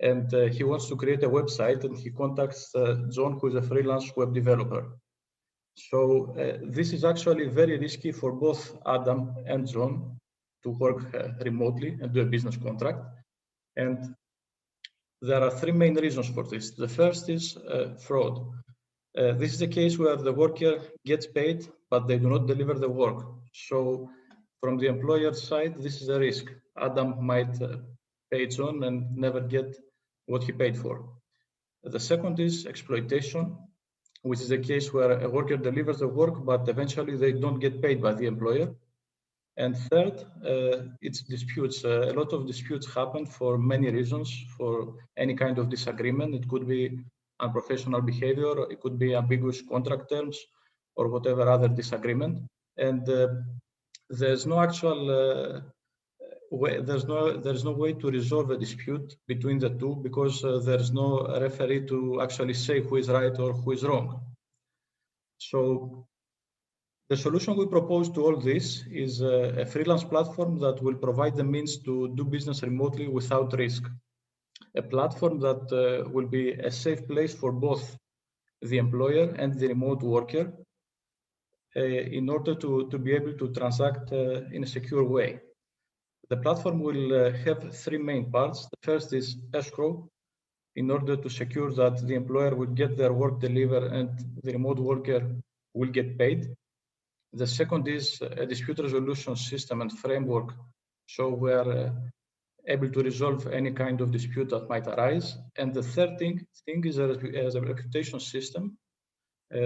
and he wants to create a website, and he contacts John, who is a freelance web developer. So this is actually very risky for both Adam and John to work remotely and do a business contract. And there are 3 main reasons for this. The first is fraud. This is a case where the worker gets paid, but they do not deliver the work. So from the employer's side, this is a risk. Adam might pay John and never get what he paid for. The second is exploitation, which is a case where a worker delivers the work, but eventually they don't get paid by the employer. And third, it's disputes. A lot of disputes happen for many reasons, for any kind of disagreement. It could be unprofessional behavior, it could be ambiguous contract terms, or whatever other disagreement. And there's no actual way, there's no way to resolve a dispute between the two, because there's no referee to actually say who is right or who is wrong. So the solution we propose to all this is a freelance platform that will provide the means to do business remotely without risk. A platform that will be a safe place for both the employer and the remote worker in order to be able to transact in a secure way. The platform will have 3 main parts. The first is escrow, in order to secure that the employer will get their work delivered and the remote worker will get paid. The second is a dispute resolution system and framework, so we are able to resolve any kind of dispute that might arise. And the third thing is a reputation system,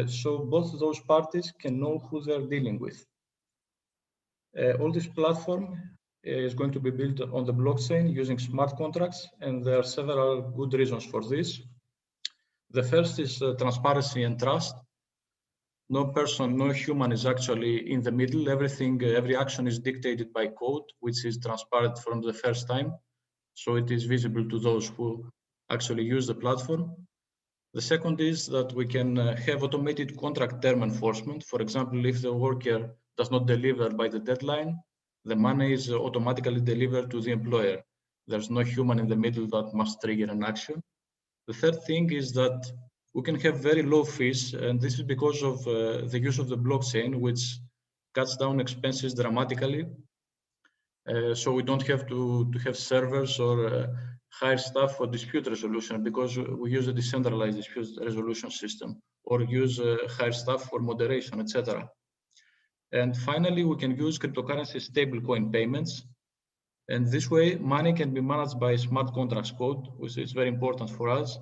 so both those parties can know who they're dealing with. All this platform is going to be built on the blockchain using smart contracts, and there are several good reasons for this. The first is transparency and trust. No person, no human is actually in the middle. Every action is dictated by code, which is transparent from the first time. so it is visible to those who actually use the platform. The second is that we can have automated contract term enforcement. For example, if the worker does not deliver by the deadline, the money is automatically delivered to the employer. There's no human in the middle that must trigger an action. The third thing is that we can have very low fees, and this is because of the use of the blockchain, which cuts down expenses dramatically. So we don't have to have servers or hire staff for dispute resolution, because we use a decentralized dispute resolution system, or use hire staff for moderation, etc. And finally, we can use cryptocurrency stablecoin payments. And this way, money can be managed by smart contracts code, which is very important for us.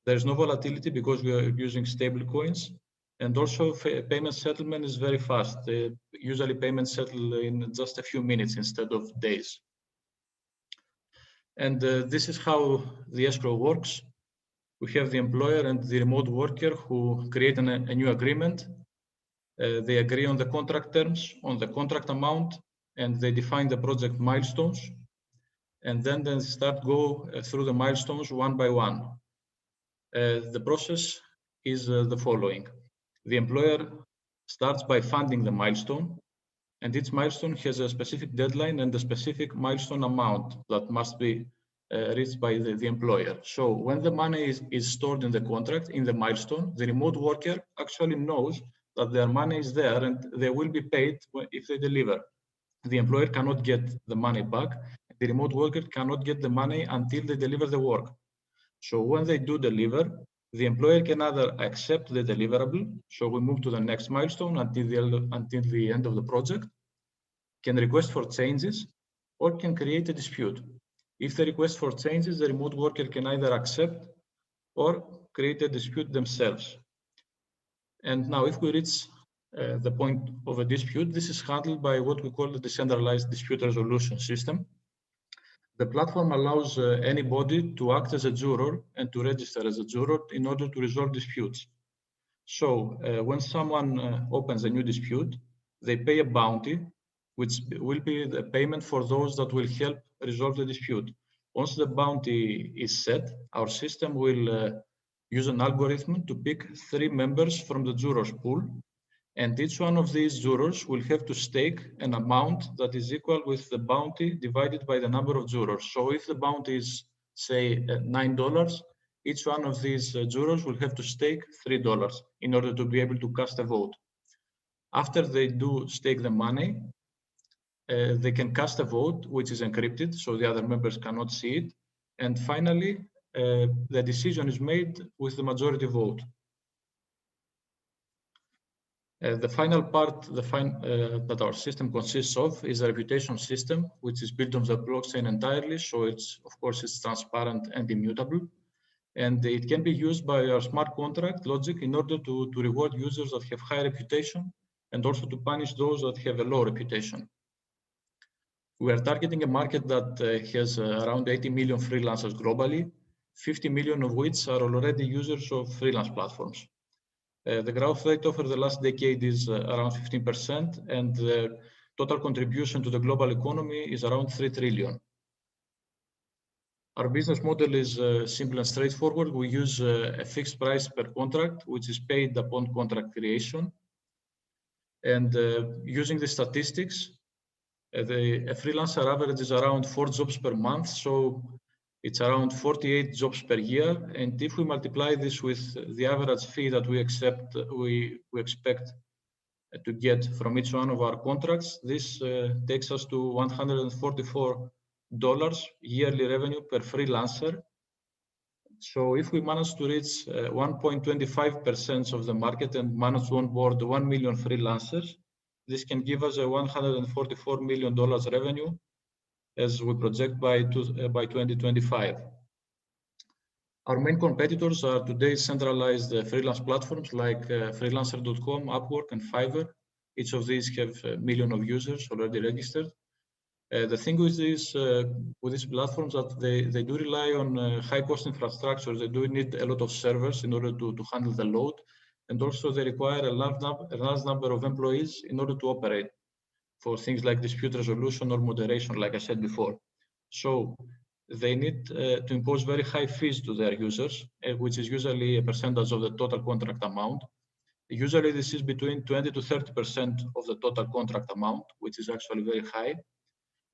There's no volatility because we are using stable coins. And also payment settlement is very fast. Usually payments settle in just a few minutes instead of days. And this is how the escrow works. We have the employer and the remote worker who create a new agreement. They agree on the contract terms, on the contract amount, and they define the project milestones. And then they go through the milestones one by one. The process is the following. The employer starts by funding the milestone, and each milestone has a specific deadline and a specific milestone amount that must be reached by the employer. So when the money is stored in the contract, in the milestone, the remote worker actually knows that their money is there and they will be paid if they deliver. The employer cannot get the money back. The remote worker cannot get the money until they deliver the work. So when they do deliver, the employer can either accept the deliverable, so we move to the next milestone until the end of the project, can request for changes, or can create a dispute. If the request for changes, the remote worker can either accept or create a dispute themselves. And now if we reach the point of a dispute, this is handled by what we call the decentralized dispute resolution system. The platform allows anybody to act as a juror and to register as a juror in order to resolve disputes. So when someone opens a new dispute, they pay a bounty, which will be the payment for those that will help resolve the dispute. Once the bounty is set, our system will use an algorithm to pick 3 members from the jurors pool. And each one of these jurors will have to stake an amount that is equal with the bounty divided by the number of jurors. So if the bounty is, say, $9, each one of these jurors will have to stake $3 in order to be able to cast a vote. After they do stake the money, they can cast a vote, which is encrypted, so the other members cannot see it. And finally, the decision is made with the majority vote. The final part that our system consists of is a reputation system, which is built on the blockchain entirely. So it's, of course, it's transparent and immutable. And it can be used by our smart contract logic in order to reward users that have high reputation and also to punish those that have a low reputation. We are targeting a market that has around 80 million freelancers globally, 50 million of which are already users of freelance platforms. The growth rate over the last decade is around 15%, and the total contribution to the global economy is around 3 trillion. Our business model is simple and straightforward. We use a fixed price per contract, which is paid upon contract creation. And using the statistics, a freelancer averages around 4 jobs per month. So it's around 48 jobs per year. And if we multiply this with the average fee that we expect to get from each one of our contracts, this takes us to $144 yearly revenue per freelancer. So if we manage to reach 1.25% of the market and manage to onboard 1 million freelancers, this can give us a $144 million revenue as we project by 2025. Our main competitors are today centralized freelance platforms like freelancer.com, Upwork, and Fiverr. Each of these have a million of users already registered. The thing with these platforms that they do rely on high-cost infrastructure. They do need a lot of servers in order to handle the load, and also they require a large number of employees in order to operate for things like dispute resolution or moderation, like I said before. So they need to impose very high fees to their users, which is usually a percentage of the total contract amount. Usually this is between 20 to 30% of the total contract amount, which is actually very high.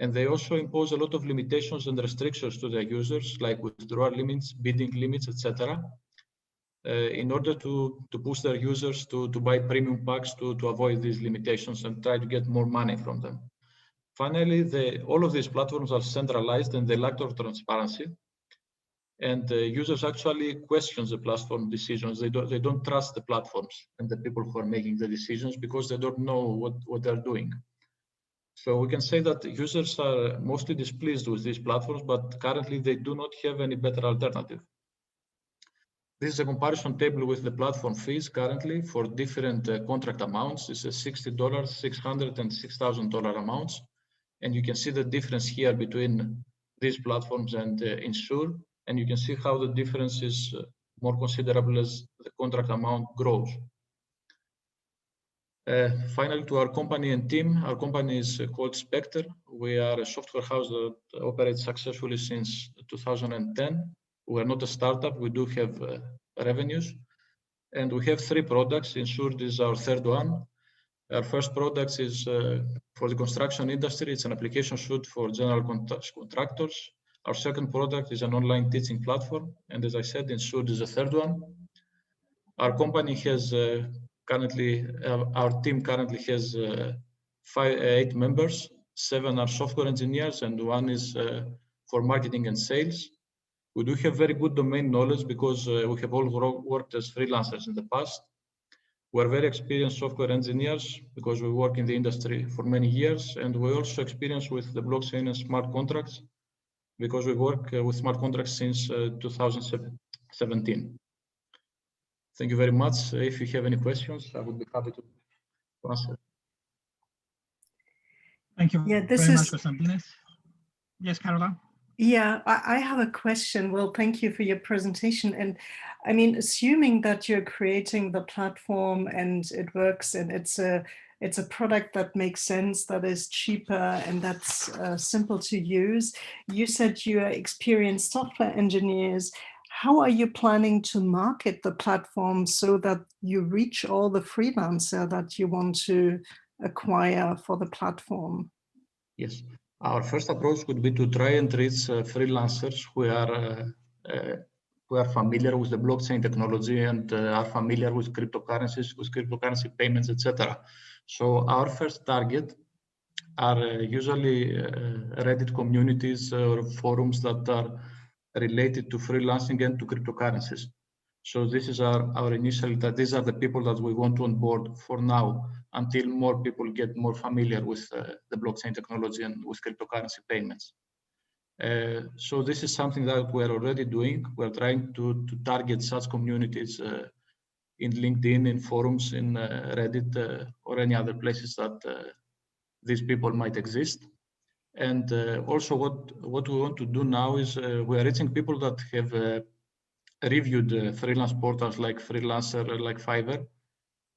And they also impose a lot of limitations and restrictions to their users, like withdrawal limits, bidding limits, etc., in order to push their users to buy premium packs to avoid these limitations and try to get more money from them. Finally, all of these platforms are centralized and they lack of transparency. And users actually question the platform decisions. They don't trust the platforms and the people who are making the decisions because they don't know what they're doing. So we can say that users are mostly displeased with these platforms, but currently they do not have any better alternative. This is a comparison table with the platform fees currently for different contract amounts. This is $60, $600, and $6,000 amounts. And you can see the difference here between these platforms and Insure. And you can see how the difference is more considerable as the contract amount grows. Finally, to our company and team, our company is called Spectre. We are a software house that operates successfully since 2010. We are not a startup. We do have revenues. And we have 3 products. Insure is our third one. Our first product is for the construction industry. It's an application suite for general contractors. Our second product is an online teaching platform. And as I said, Insure is the third one. Our company has our team currently has 8 members. 7 are software engineers and 1 is for marketing and sales. We do have very good domain knowledge because we have all worked as freelancers in the past. We're very experienced software engineers because we work in the industry for many years, and we also experience with the blockchain and smart contracts because we work with smart contracts since 2017. Thank you very much. If you have any questions, I would be happy to answer. Thank you very much, Konstantinos. Yes, Carola? Yeah, I have a question. Well, thank you for your presentation. And I mean, assuming that you're creating the platform and it works and it's a product that makes sense, that is cheaper and that's simple to use. You said you are experienced software engineers. How are you planning to market the platform so that you reach all the freelancers that you want to acquire for the platform? Yes. Our first approach would be to try and reach freelancers who are familiar with the blockchain technology and are familiar with cryptocurrencies, with cryptocurrency payments, etc. So our first target are usually Reddit communities or forums that are related to freelancing and to cryptocurrencies. So this is our initial, that these are the people that we want to onboard for now, until more people get more familiar with the blockchain technology and with cryptocurrency payments. So this is something that we're already doing. We're trying to target such communities in LinkedIn, in forums, in Reddit, or any other places that these people might exist. And also what we want to do now is we are reaching people that have reviewed freelance portals like Freelancer, like Fiverr.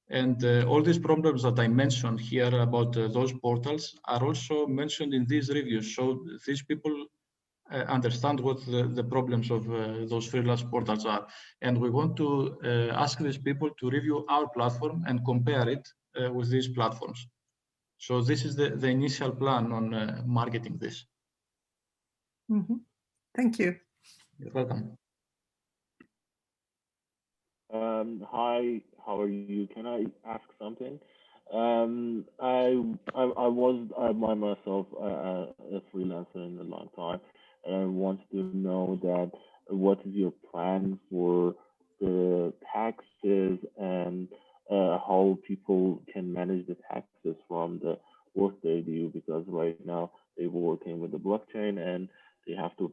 And all these problems that I mentioned here about those portals are also mentioned in these reviews. So these people understand what the problems of those freelance portals are. And we want to ask these people to review our platform and compare it with these platforms. So this is the initial plan on marketing this. Mm-hmm. Thank you. You're welcome. Hi, how are you? Can I ask something? I myself a freelancer in a long time, and I want to know that what is your plan for the taxes and how people can manage the taxes from the work they do, because right now they're working with the blockchain and they have to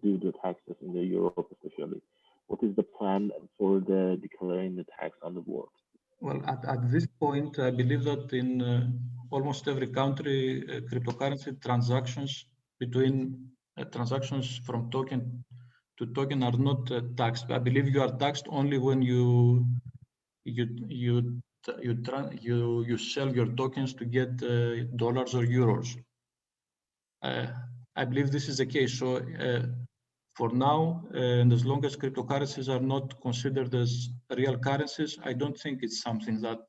do the taxes in the Europe especially. What is the plan for the declaring the tax on the work? Well, at this point, I believe that in almost every country, cryptocurrency transactions between transactions from token to token are not taxed. I believe you are taxed only when you sell your tokens to get dollars or euros. I believe this is the case. So for now, and as long as cryptocurrencies are not considered as real currencies, I don't think it's something that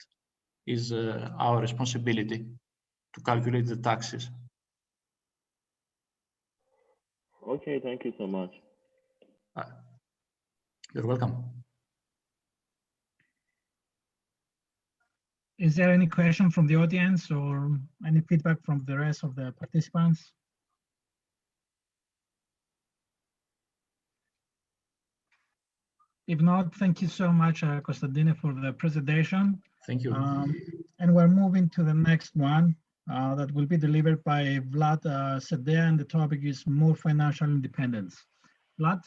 is our responsibility to calculate the taxes. Okay, thank you so much. You're welcome. Is there any question from the audience or any feedback from the rest of the participants? If not, thank you so much, Costantine, for the presentation. Thank you. And we're moving to the next one that will be delivered by Vlad Sedea, and the topic is more financial independence. Vlad?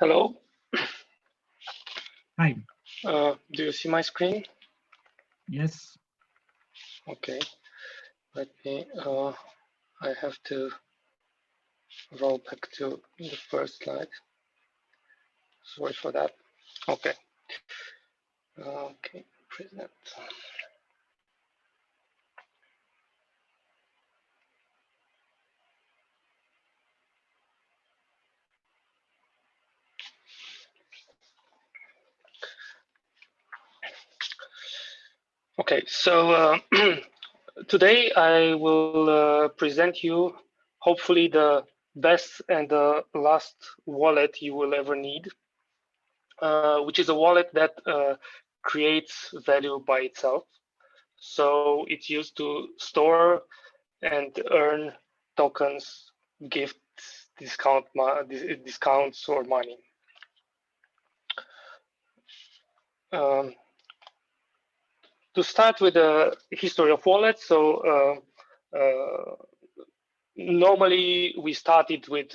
Hello. Hi. Do you see my screen? Yes. Okay. Let me, I have to roll back to the first slide. Sorry for that. Okay. Okay, present. Okay, so today I will present you hopefully the best and the last wallet you will ever need, which is a wallet that creates value by itself. So it's used to store and earn tokens, gifts, discounts, or money. To start with the history of wallets, so normally we started with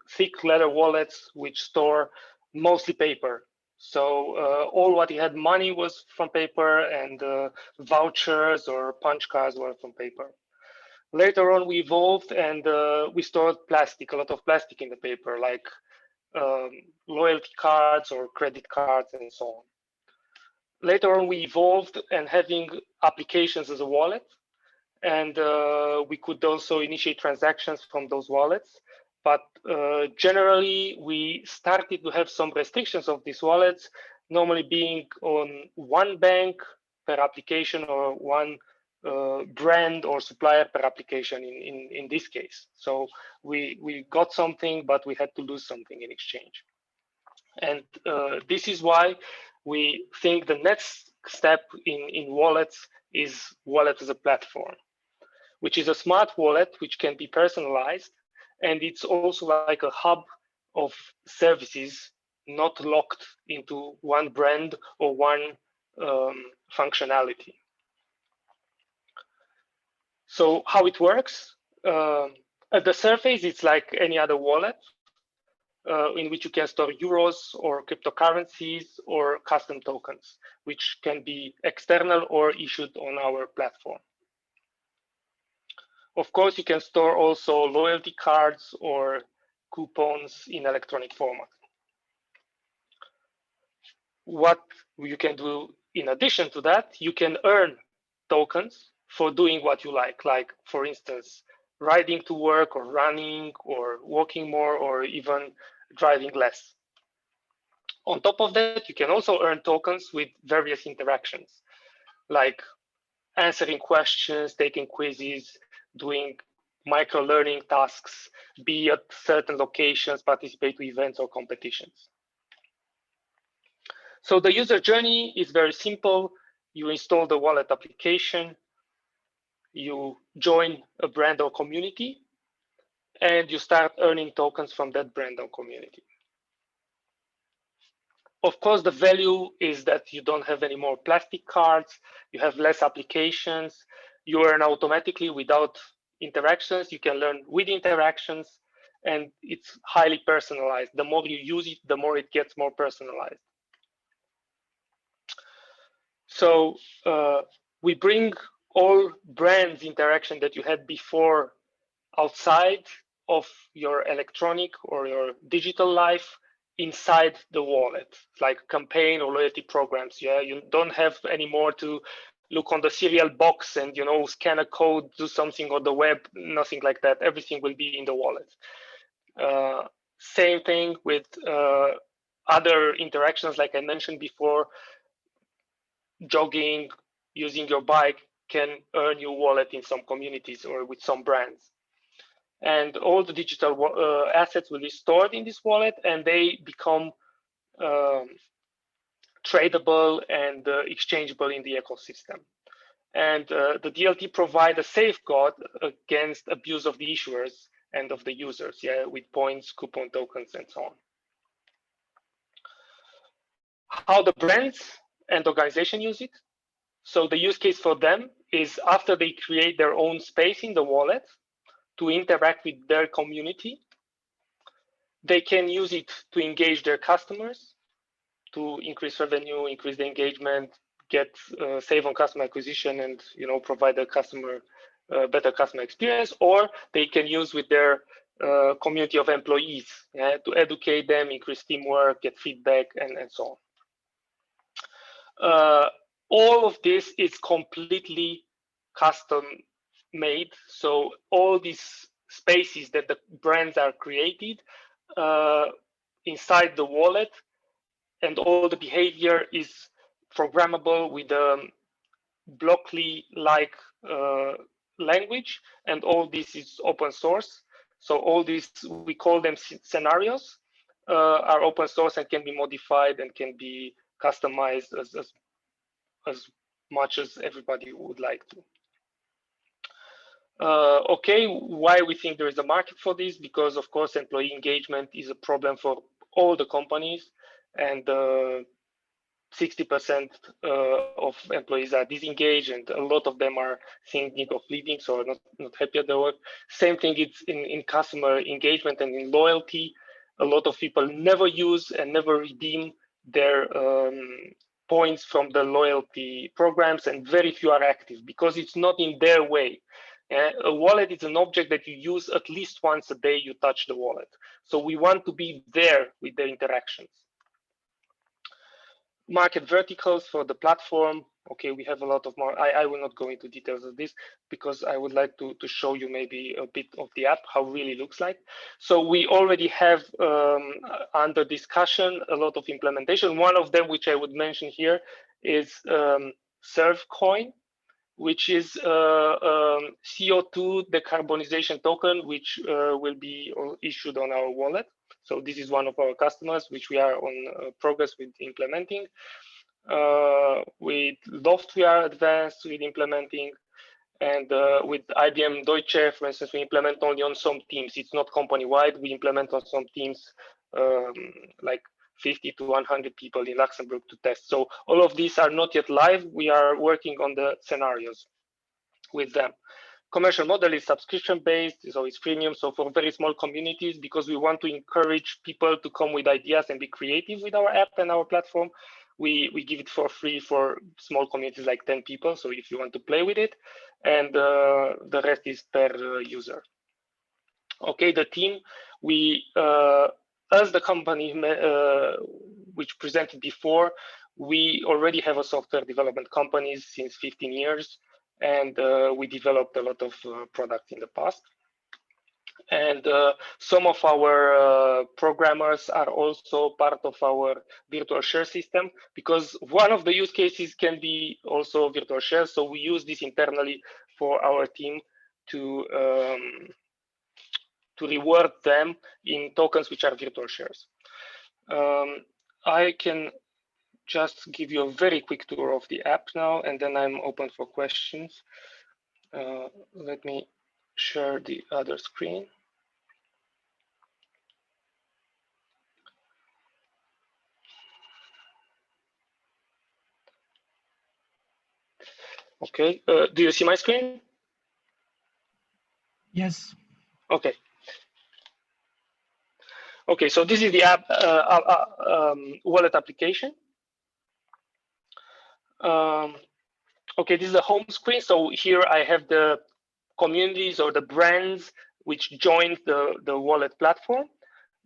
thick leather wallets which store mostly paper. So all what you had money was from paper, and vouchers or punch cards were from paper. Later on, we evolved and we stored plastic, a lot of plastic in the paper, like loyalty cards or credit cards and so on. Later on, we evolved and having applications as a wallet, and we could also initiate transactions from those wallets. But generally, we started to have some restrictions of these wallets, normally being on one bank per application or one brand or supplier per application in this case. So we got something, but we had to lose something in exchange. And this is why we think the next step in wallets is wallet as a platform, which is a smart wallet which can be personalized, and it's also like a hub of services, not locked into one brand or one functionality. So how it works, at the surface, it's like any other wallet in which you can store euros or cryptocurrencies or custom tokens, which can be external or issued on our platform. Of course, you can store also loyalty cards or coupons in electronic format. What you can do in addition to that, you can earn tokens for doing what you like for instance, riding to work or running or walking more or even driving less. On top of that, you can also earn tokens with various interactions, like answering questions, taking quizzes, doing micro-learning tasks, be at certain locations, participate to events or competitions. So the user journey is very simple. You install the wallet application, you join a brand or community, and you start earning tokens from that brand or community. Of course, the value is that you don't have any more plastic cards, you have less applications, you earn automatically without interactions, you can learn with interactions, and it's highly personalized. The more you use it, the more it gets more personalized. So we bring all brands interaction that you had before outside of your electronic or your digital life inside the wallet, like campaign or loyalty programs. Yeah, you don't have anymore to look on the serial box and scan a code, do something on the web, nothing like that. Everything will be in the wallet. Same thing with other interactions, like I mentioned before. Jogging, using your bike can earn you wallet in some communities or with some brands. And all the digital assets will be stored in this wallet, and they become tradable and exchangeable in the ecosystem. And the DLT provide a safeguard against abuse of the issuers and of the users, with points, coupon tokens, and so on. How the brands and organization use it. So the use case for them is after they create their own space in the wallet to interact with their community, they can use it to engage their customers, to increase revenue, increase the engagement, get save on customer acquisition, and provide the customer better customer experience, or they can use with their community of employees to educate them, increase teamwork, get feedback, and so on. All of this is completely custom made. So all these spaces that the brands are created inside the wallet, and all the behavior is programmable with Blockly-like language, and all this is open source. So all these, we call them scenarios, are open source and can be modified and can be customized as much as everybody would like to. Okay, why we think there is a market for this? Because of course, employee engagement is a problem for all the companies, and 60% of employees are disengaged, and a lot of them are thinking of leaving, so not happy at their work. Same thing it's in customer engagement and in loyalty. A lot of people never use and never redeem their points from the loyalty programs, and very few are active because it's not in their way. A wallet is an object that you use at least once a day. You touch the wallet, so we want to be there with the interactions. Market verticals for the platform. Okay, we have a lot of more. I will not go into details of this because I would like to show you maybe a bit of the app, how it really looks like. So we already have under discussion a lot of implementation. One of them, which I would mention here, is ServeCoin, which is CO2 decarbonization token, which will be issued on our wallet. So this is one of our customers, which we are on progress with implementing. With Loft, we are advanced with implementing, and with IBM Deutsche, for instance, we implement only on some teams. It's not company-wide. We implement on some teams, like 50 to 100 people in Luxembourg to test. So all of these are not yet live. We are working on the scenarios with them. Commercial model is subscription-based, so it's premium. So for very small communities, because we want to encourage people to come with ideas and be creative with our app and our platform, we give it for free for small communities like 10 people. So if you want to play with it, and the rest is per user. Okay, the team, we, as the company which presented before, we already have a software development company since 15 years. And we developed a lot of products in the past. And some of our programmers are also part of our virtual share system, because one of the use cases can be also virtual shares. So we use this internally for our team to reward them in tokens which are virtual shares. I can just give you a very quick tour of the app now, and then I'm open for questions. Let me share the other screen. Okay, do you see my screen? Yes. Okay. Okay, so this is the app wallet application. Okay, this is the home screen. So here I have the communities or the brands which joined the wallet platform.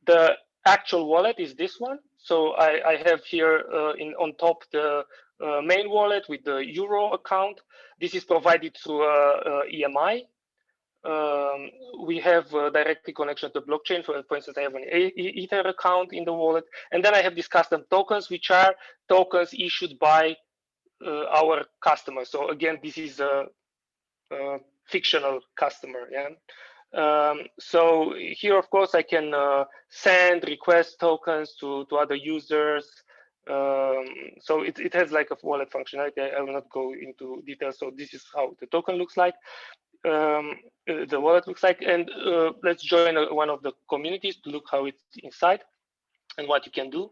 The actual wallet is this one. So I have here on top the main wallet with the Euro account. This is provided through EMI. We have directly connection to the blockchain. For instance, I have an Ether account in the wallet, and then I have these custom tokens, which are tokens issued by our customer. So again, this is a fictional customer. Yeah. So here, of course, I can send, request tokens to other users. So it has like a wallet functionality. I will not go into details. So this is how the token looks like. The wallet looks like, and let's join one of the communities to look how it's inside and what you can do.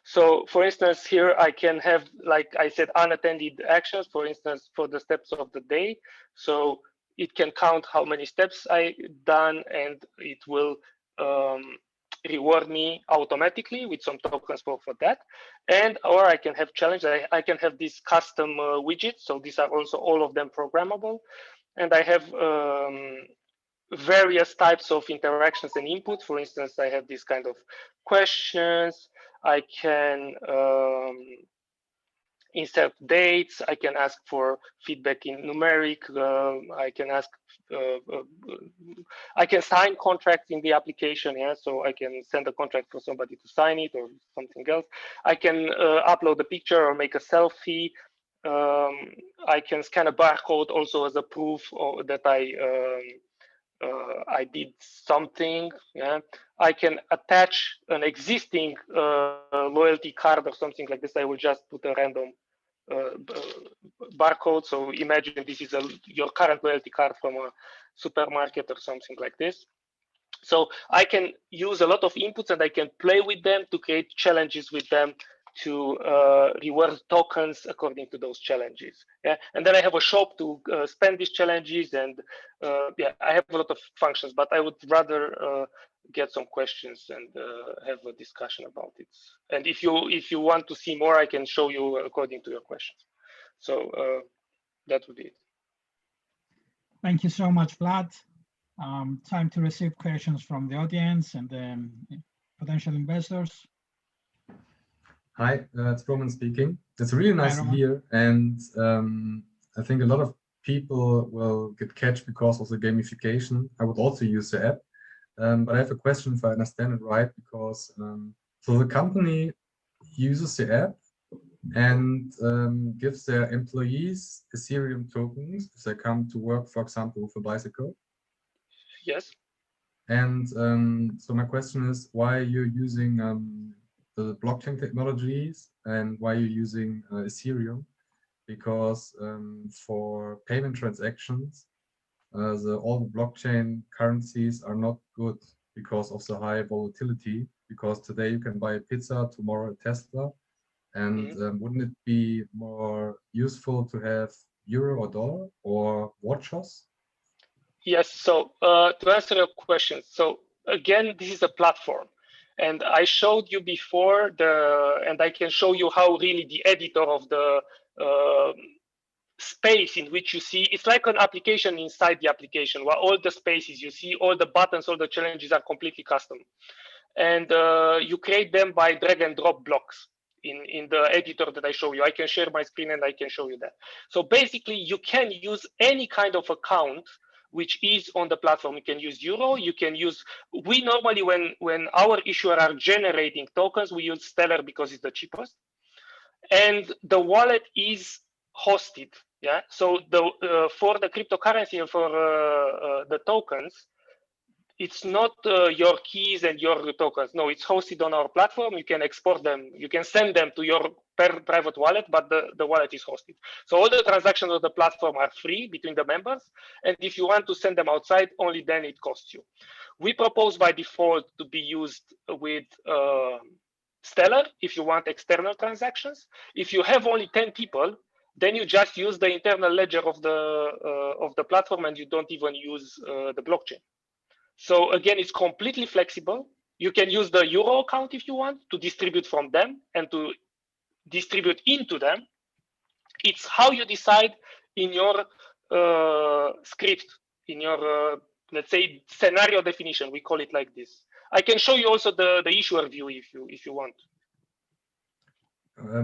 So for instance, here I can have, like I said, unattended actions, for instance, for the steps of the day. So it can count how many steps I done, and it will reward me automatically with some tokens for that. And or I can have challenge. I can have these custom widgets. So these are also all of them programmable. And I have various types of interactions and input. For instance, I have these kind of questions. I can insert dates. I can ask for feedback in numeric. I can ask. I can sign contracts in the application. Yeah, so I can send a contract for somebody to sign it or something else. I can upload a picture or make a selfie. I can scan a barcode also as a proof that I did something. Yeah, I can attach an existing loyalty card or something like this. I will just put a random barcode. So imagine this is your current loyalty card from a supermarket or something like this. So I can use a lot of inputs and I can play with them to create challenges with them to reward tokens according to those challenges. Yeah, and then I have a shop to spend these challenges, and yeah, I have a lot of functions, but I would rather get some questions and have a discussion about it. And if you want to see more, I can show you according to your questions. So that would be it. Thank you so much, Vlad. Time to receive questions from the audience and potential investors. Hi, it's Roman speaking. It's really nice to hear, and I think a lot of people will get catch because of the gamification. I would also use the app, but I have a question if I understand it right, because so the company uses the app and gives their employees Ethereum tokens if they come to work, for example, with a bicycle. Yes. And so my question is, why you're using the blockchain technologies and why you're using Ethereum? Because for payment transactions, all the blockchain currencies are not good because of the high volatility. Because today you can buy a pizza, tomorrow a Tesla, and wouldn't it be more useful to have euro or dollar or watches? Yes. So to answer your question, so again, this is a platform. And I showed you before and I can show you how really the editor of the space in which you see, it's like an application inside the application where all the spaces you see, all the buttons, all the challenges are completely custom. And you create them by drag and drop blocks in the editor that I show you. I can share my screen and I can show you that. So basically you can use any kind of account which is on the platform. You can use Euro, you can use, we normally, when our issuer are generating tokens, we use Stellar because it's the cheapest. And the wallet is hosted, yeah? So for the cryptocurrency and for the tokens, it's not your keys and your tokens. No, it's hosted on our platform. You can export them. You can send them to your private wallet, but the wallet is hosted. So all the transactions of the platform are free between the members. And if you want to send them outside, only then it costs you. We propose by default to be used with Stellar if you want external transactions. If you have only 10 people, then you just use the internal ledger of the platform and you don't even use the blockchain. So again, it's completely flexible. You can use the Euro account if you want to distribute from them and to distribute into them. It's how you decide in your script, in your, let's say, scenario definition. We call it like this. I can show you also the issuer view if you want.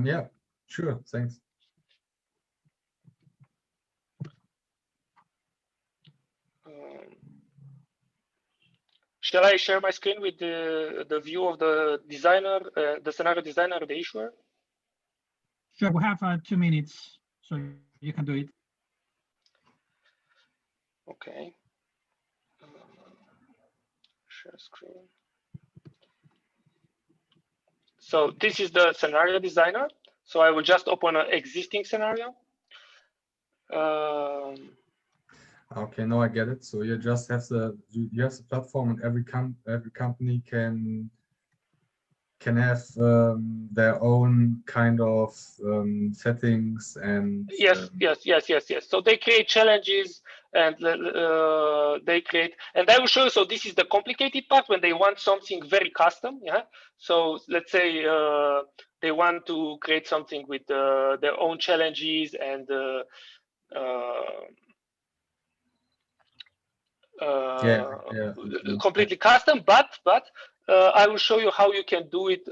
Yeah, sure, thanks. Shall I share my screen with the view of the designer, the scenario designer, the issuer? Sure, we have 2 minutes, so you can do it. Okay. Share screen. So this is the scenario designer. So I will just open an existing scenario. Okay, now I get it. So you just have the platform, and every company can have their own kind of settings and yes. So they create challenges and they create, and I will show you. So this is the complicated part when they want something very custom. Yeah. So let's say they want to create something with their own challenges and completely custom, but I will show you how you can do it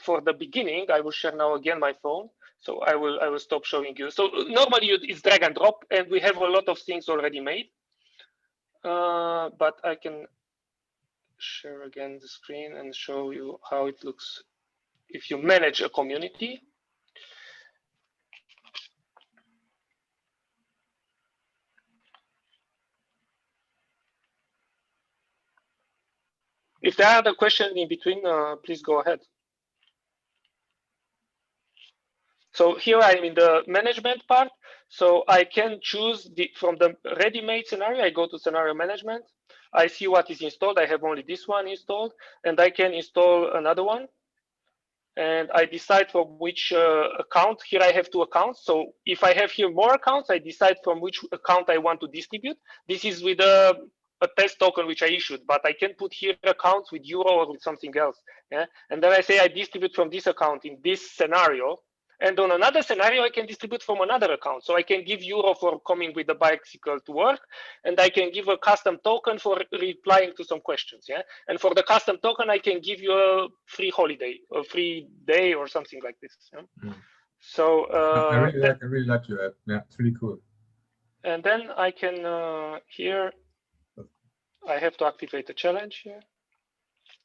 for the beginning. I will share now again my phone, so I will stop showing you. So normally it's drag and drop, and we have a lot of things already made, but I can share again the screen and show you how it looks if you manage a community. If there are other questions in between, please go ahead. So here I'm in the management part. So I can choose from the ready-made scenario, I go to scenario management. I see what is installed. I have only this one installed, and I can install another one. And I decide from which account. Here I have 2 accounts. So if I have here more accounts, I decide from which account I want to distribute. This is with a test token which I issued, but I can put here accounts with euro or with something else. Yeah? And then I say I distribute from this account in this scenario. And on another scenario, I can distribute from another account. So I can give euro for coming with the bicycle to work, and I can give a custom token for replying to some questions. Yeah. And for the custom token, I can give you a free holiday, a free day, or something like this. Yeah? So I really like your app. Yeah, it's really cool. And then I can here. I have to activate the challenge here.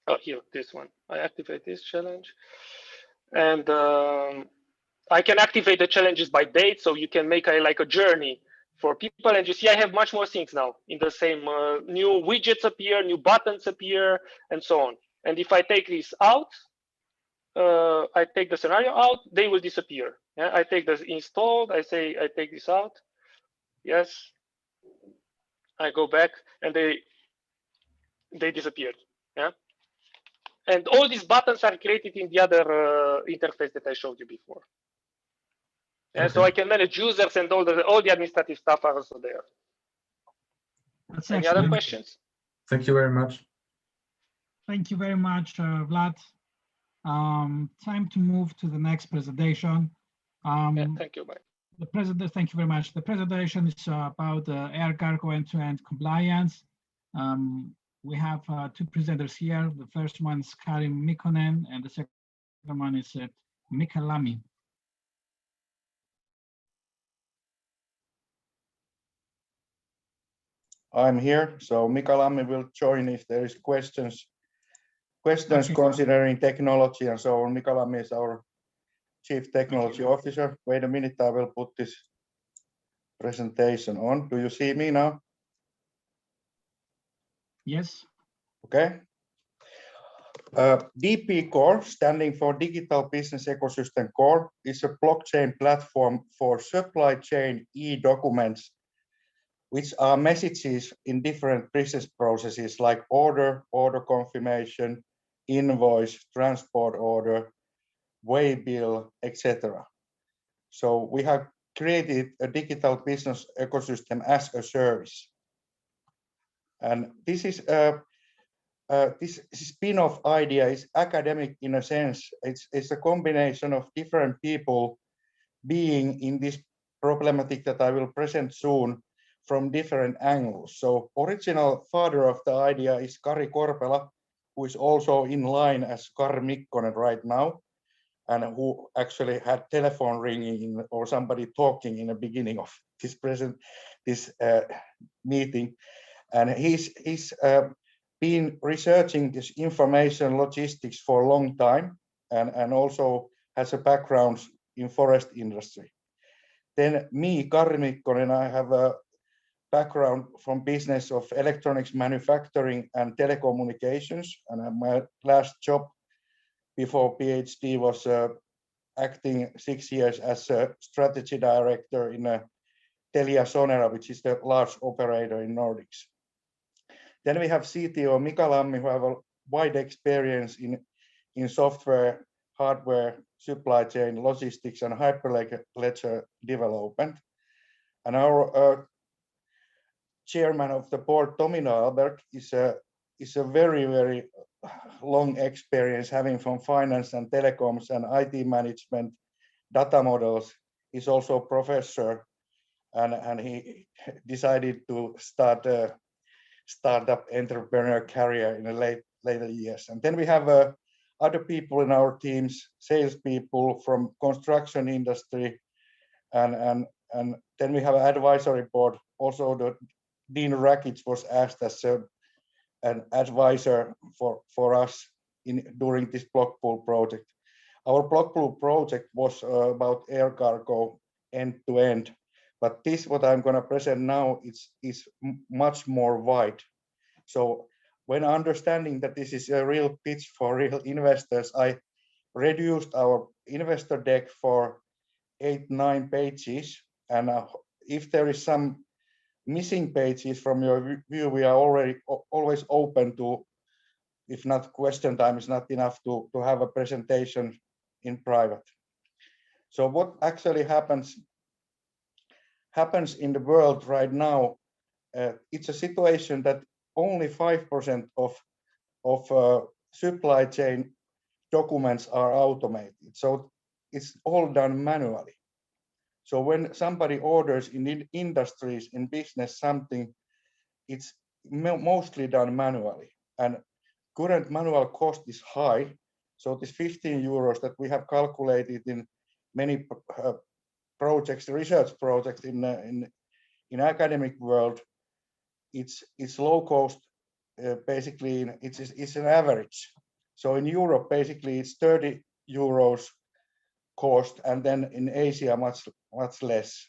Oh, here, this one. I activate this challenge, and I can activate the challenges by date, so you can make like a journey for people. And you see, I have much more things now in the same. New widgets appear, new buttons appear, and so on. And if I take this out, I take the scenario out, they will disappear. Yeah? I take this installed. I say I take this out. Yes. I go back, and they disappeared. Yeah. And all these buttons are created in the other interface that I showed you before. Yeah, so I can manage users, and all the administrative stuff are also there. That's Any other questions? Thank you very much. Thank you very much, Vlad. Time to move to the next presentation. Yeah, thank you. Bye. Thank you very much. The presentation is about air cargo end-to-end compliance. We have 2 presenters here. The first one is Karim Mikkonen, and the second one is Mika Lami. I'm here, so Mika Lami will join if there is questions considering technology and so on. Mika Lami is our Chief Technology Officer. Wait a minute, I will put this presentation on. Do you see me now? Yes. Okay. DP Core, standing for Digital Business Ecosystem Core, is a blockchain platform for supply chain e-documents, which are messages in different business processes like order confirmation, invoice, transport order, way bill, etc. So we have created a digital business ecosystem as a service. And this is this spin-off idea is academic in a sense. It's a combination of different people being in this problematic that I will present soon from different angles. So original father of the idea is Kari Korpela, who is also in line as Kari Mikkonen right now. and who actually had telephone ringing or somebody talking in the beginning of this meeting. And he's been researching this information logistics for a long time, and also has a background in forest industry. Then me, Karri Mikkonen, I have a background from business of electronics manufacturing and telecommunications, and my last job before PhD was acting 6 years as a strategy director in a Telia Sonera, which is the large operator in Nordics. Then we have CTO Mika Lammi, who have a wide experience in software, hardware, supply chain, logistics, and hyperledger development. And our chairman of the board, Tomino Albert, is a very, very long experience having from finance and telecoms and IT management, data models. He's also a professor, and he decided to start a startup entrepreneur career in the later years. And then we have other people in our teams, salespeople from construction industry, and then we have an advisory board. Also, the Dean Rakic was asked as an advisor for us during this BLOCKPOOL project. Our BLOCKPOOL project was about air cargo end to end, but this what I'm going to present now is much more wide. So when understanding that this is a real pitch for real investors, I reduced our investor deck for 8-9 pages, and if there is some missing pages from your view, we are always open to, if not question time is not enough, to have a presentation in private. So what actually happens in the world right now, it's a situation that only 5% of supply chain documents are automated. So it's all done manually. So when somebody orders in industries, in business, something, it's mostly done manually. And current manual cost is high. So this 15 euros that we have calculated in many projects, research projects in academic world, it's low cost. Basically, it's an average. So in Europe, basically, it's 30 euros cost, and then in Asia much less.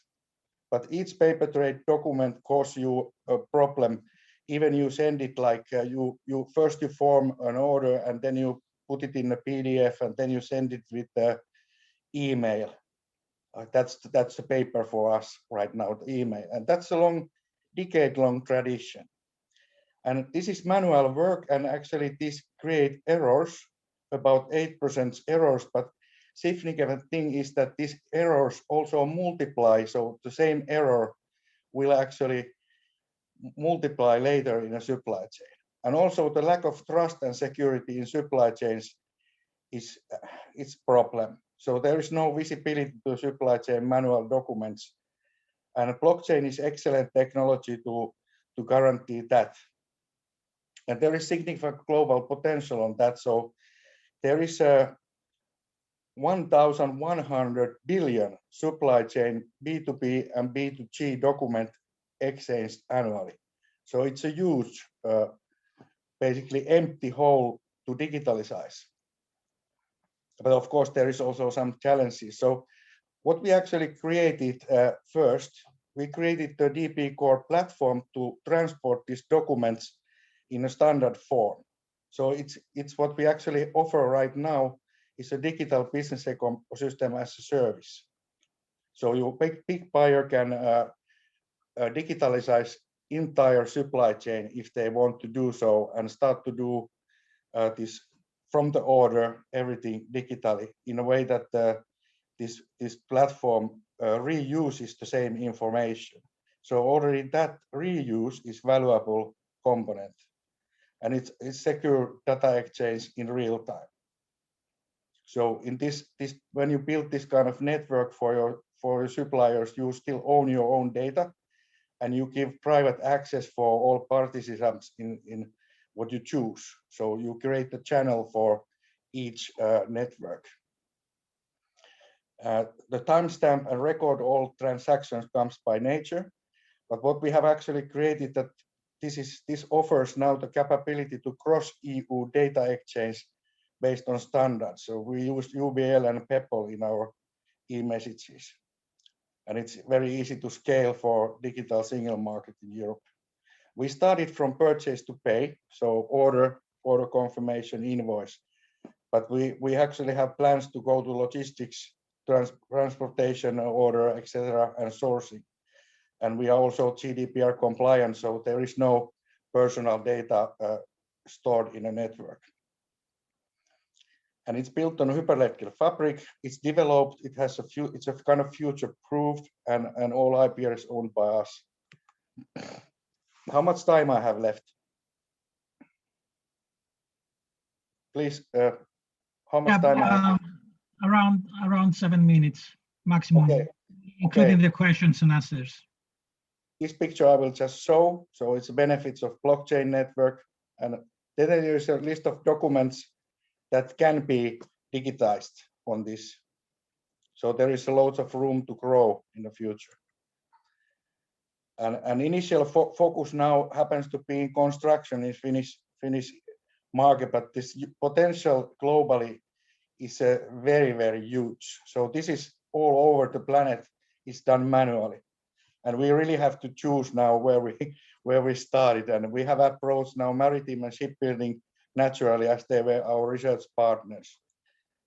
But each paper trade document causes you a problem. Even you send it like you first form an order, and then you put it in a PDF, and then you send it with the email. That's the paper for us right now, the email, and that's a decade-long tradition. And this is manual work, and actually this creates errors, about 8% errors, but significant thing is that these errors also multiply, so the same error will actually multiply later in a supply chain. And also the lack of trust and security in supply chains is its problem. So there is no visibility to supply chain manual documents, and blockchain is excellent technology to guarantee that. And there is significant global potential on that. So there is a 1,100 billion supply chain B2B and B2G document exchanged annually. So it's a huge, basically empty hole to digitalize. But of course, there is also some challenges. So what we actually created first, we created the DP Core platform to transport these documents in a standard form. So it's what we actually offer right now is a digital business ecosystem as a service. So your big buyer can digitalize entire supply chain if they want to do so, and start to do this from the order, everything digitally, in a way that this platform reuses the same information. So already that reuse is valuable component, and it's secure data exchange in real time. So in this when you build this kind of network for your suppliers, you still own your own data, and you give private access for all participants in what you choose. So you create the channel for each network. The timestamp and record all transactions comes by nature, but what we have actually created that this offers now the capability to cross EU data exchange based on standards. So we use UBL and PEPL in our e-messages, and it's very easy to scale for digital single market in Europe. We started from purchase to pay, so order confirmation, invoice, but we actually have plans to go to logistics, transportation, order, etc., and sourcing. And we are also GDPR compliant, so there is no personal data stored in a network. And it's built on Hyperledger Fabric. It's developed. It has it's a kind of future-proofed, and all IP is owned by us. How much time I have left? Please. How much time? I have? Around 7 minutes maximum, okay. Including the questions and answers. This picture I will just show. So it's the benefits of blockchain network, and then there is a list of documents that can be digitized on this. So there is a lot of room to grow in the future. And initial focus now happens to be in construction in Finnish market, but this potential globally is very, very huge. So this is all over the planet, is done manually. And we really have to choose now where we started. And we have approached now maritime and shipbuilding naturally, as they were our research partners.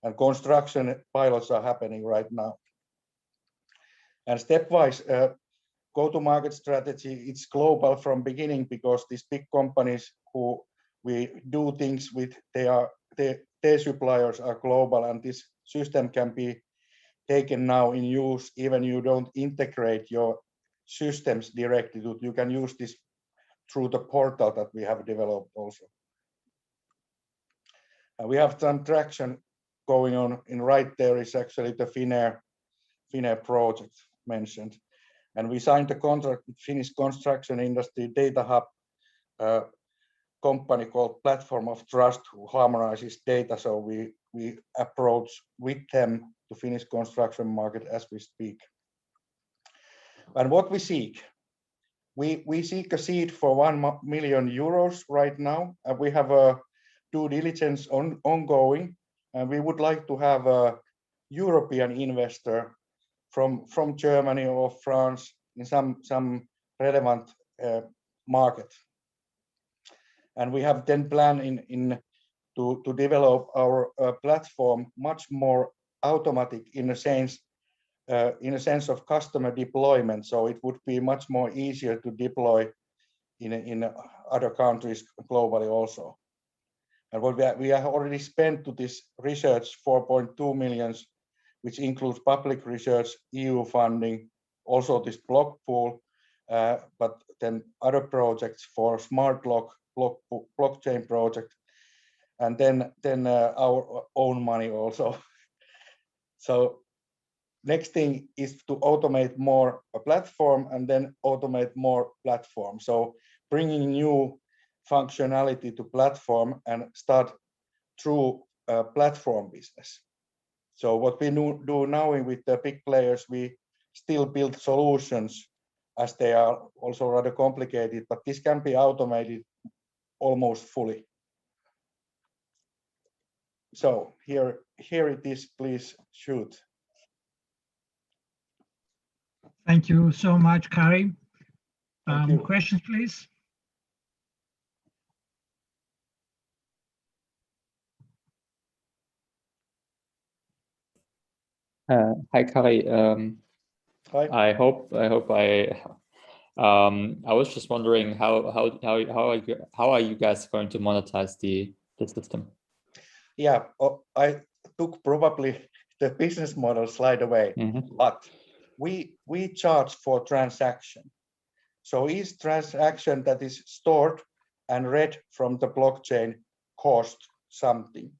And construction pilots are happening right now. And stepwise go-to-market strategy, it's global from beginning, because these big companies who we do things with, their suppliers are global, and this system can be taken now in use, even you don't integrate your systems directly. You can use this through the portal that we have developed also. And we have some traction going on. In right there is actually the Finnair project mentioned. And we signed a contract with Finnish construction industry data hub company called Platform of Trust, who harmonizes data. So we approach with them to Finnish construction market as we speak. And what we seek? We seek a seed for 1 million euros right now, and we have a due diligence ongoing, and we would like to have a European investor from Germany or France in some relevant market. And we have then planned to develop our platform much more automatic in a sense of customer deployment. So it would be much more easier to deploy in other countries globally also. And what we have already spent to this research 4.2 million, which includes public research, EU funding, also this BLOCKPOOL, but then other projects for smart blockchain project, and then our own money also. So next thing is to automate more a platform, and then automate more platform. So bringing new functionality to platform and start through platform business. So what we do now with the big players, we still build solutions as they are also rather complicated, but this can be automated almost fully. So here it is, please shoot. Thank you so much, Kari. Questions, please. Hi, Kari. Hi. I was just wondering how are you guys going to monetize the system? Yeah, I took probably the business model slide away, but we charge for transaction. So each transaction that is stored and read from the blockchain costs something.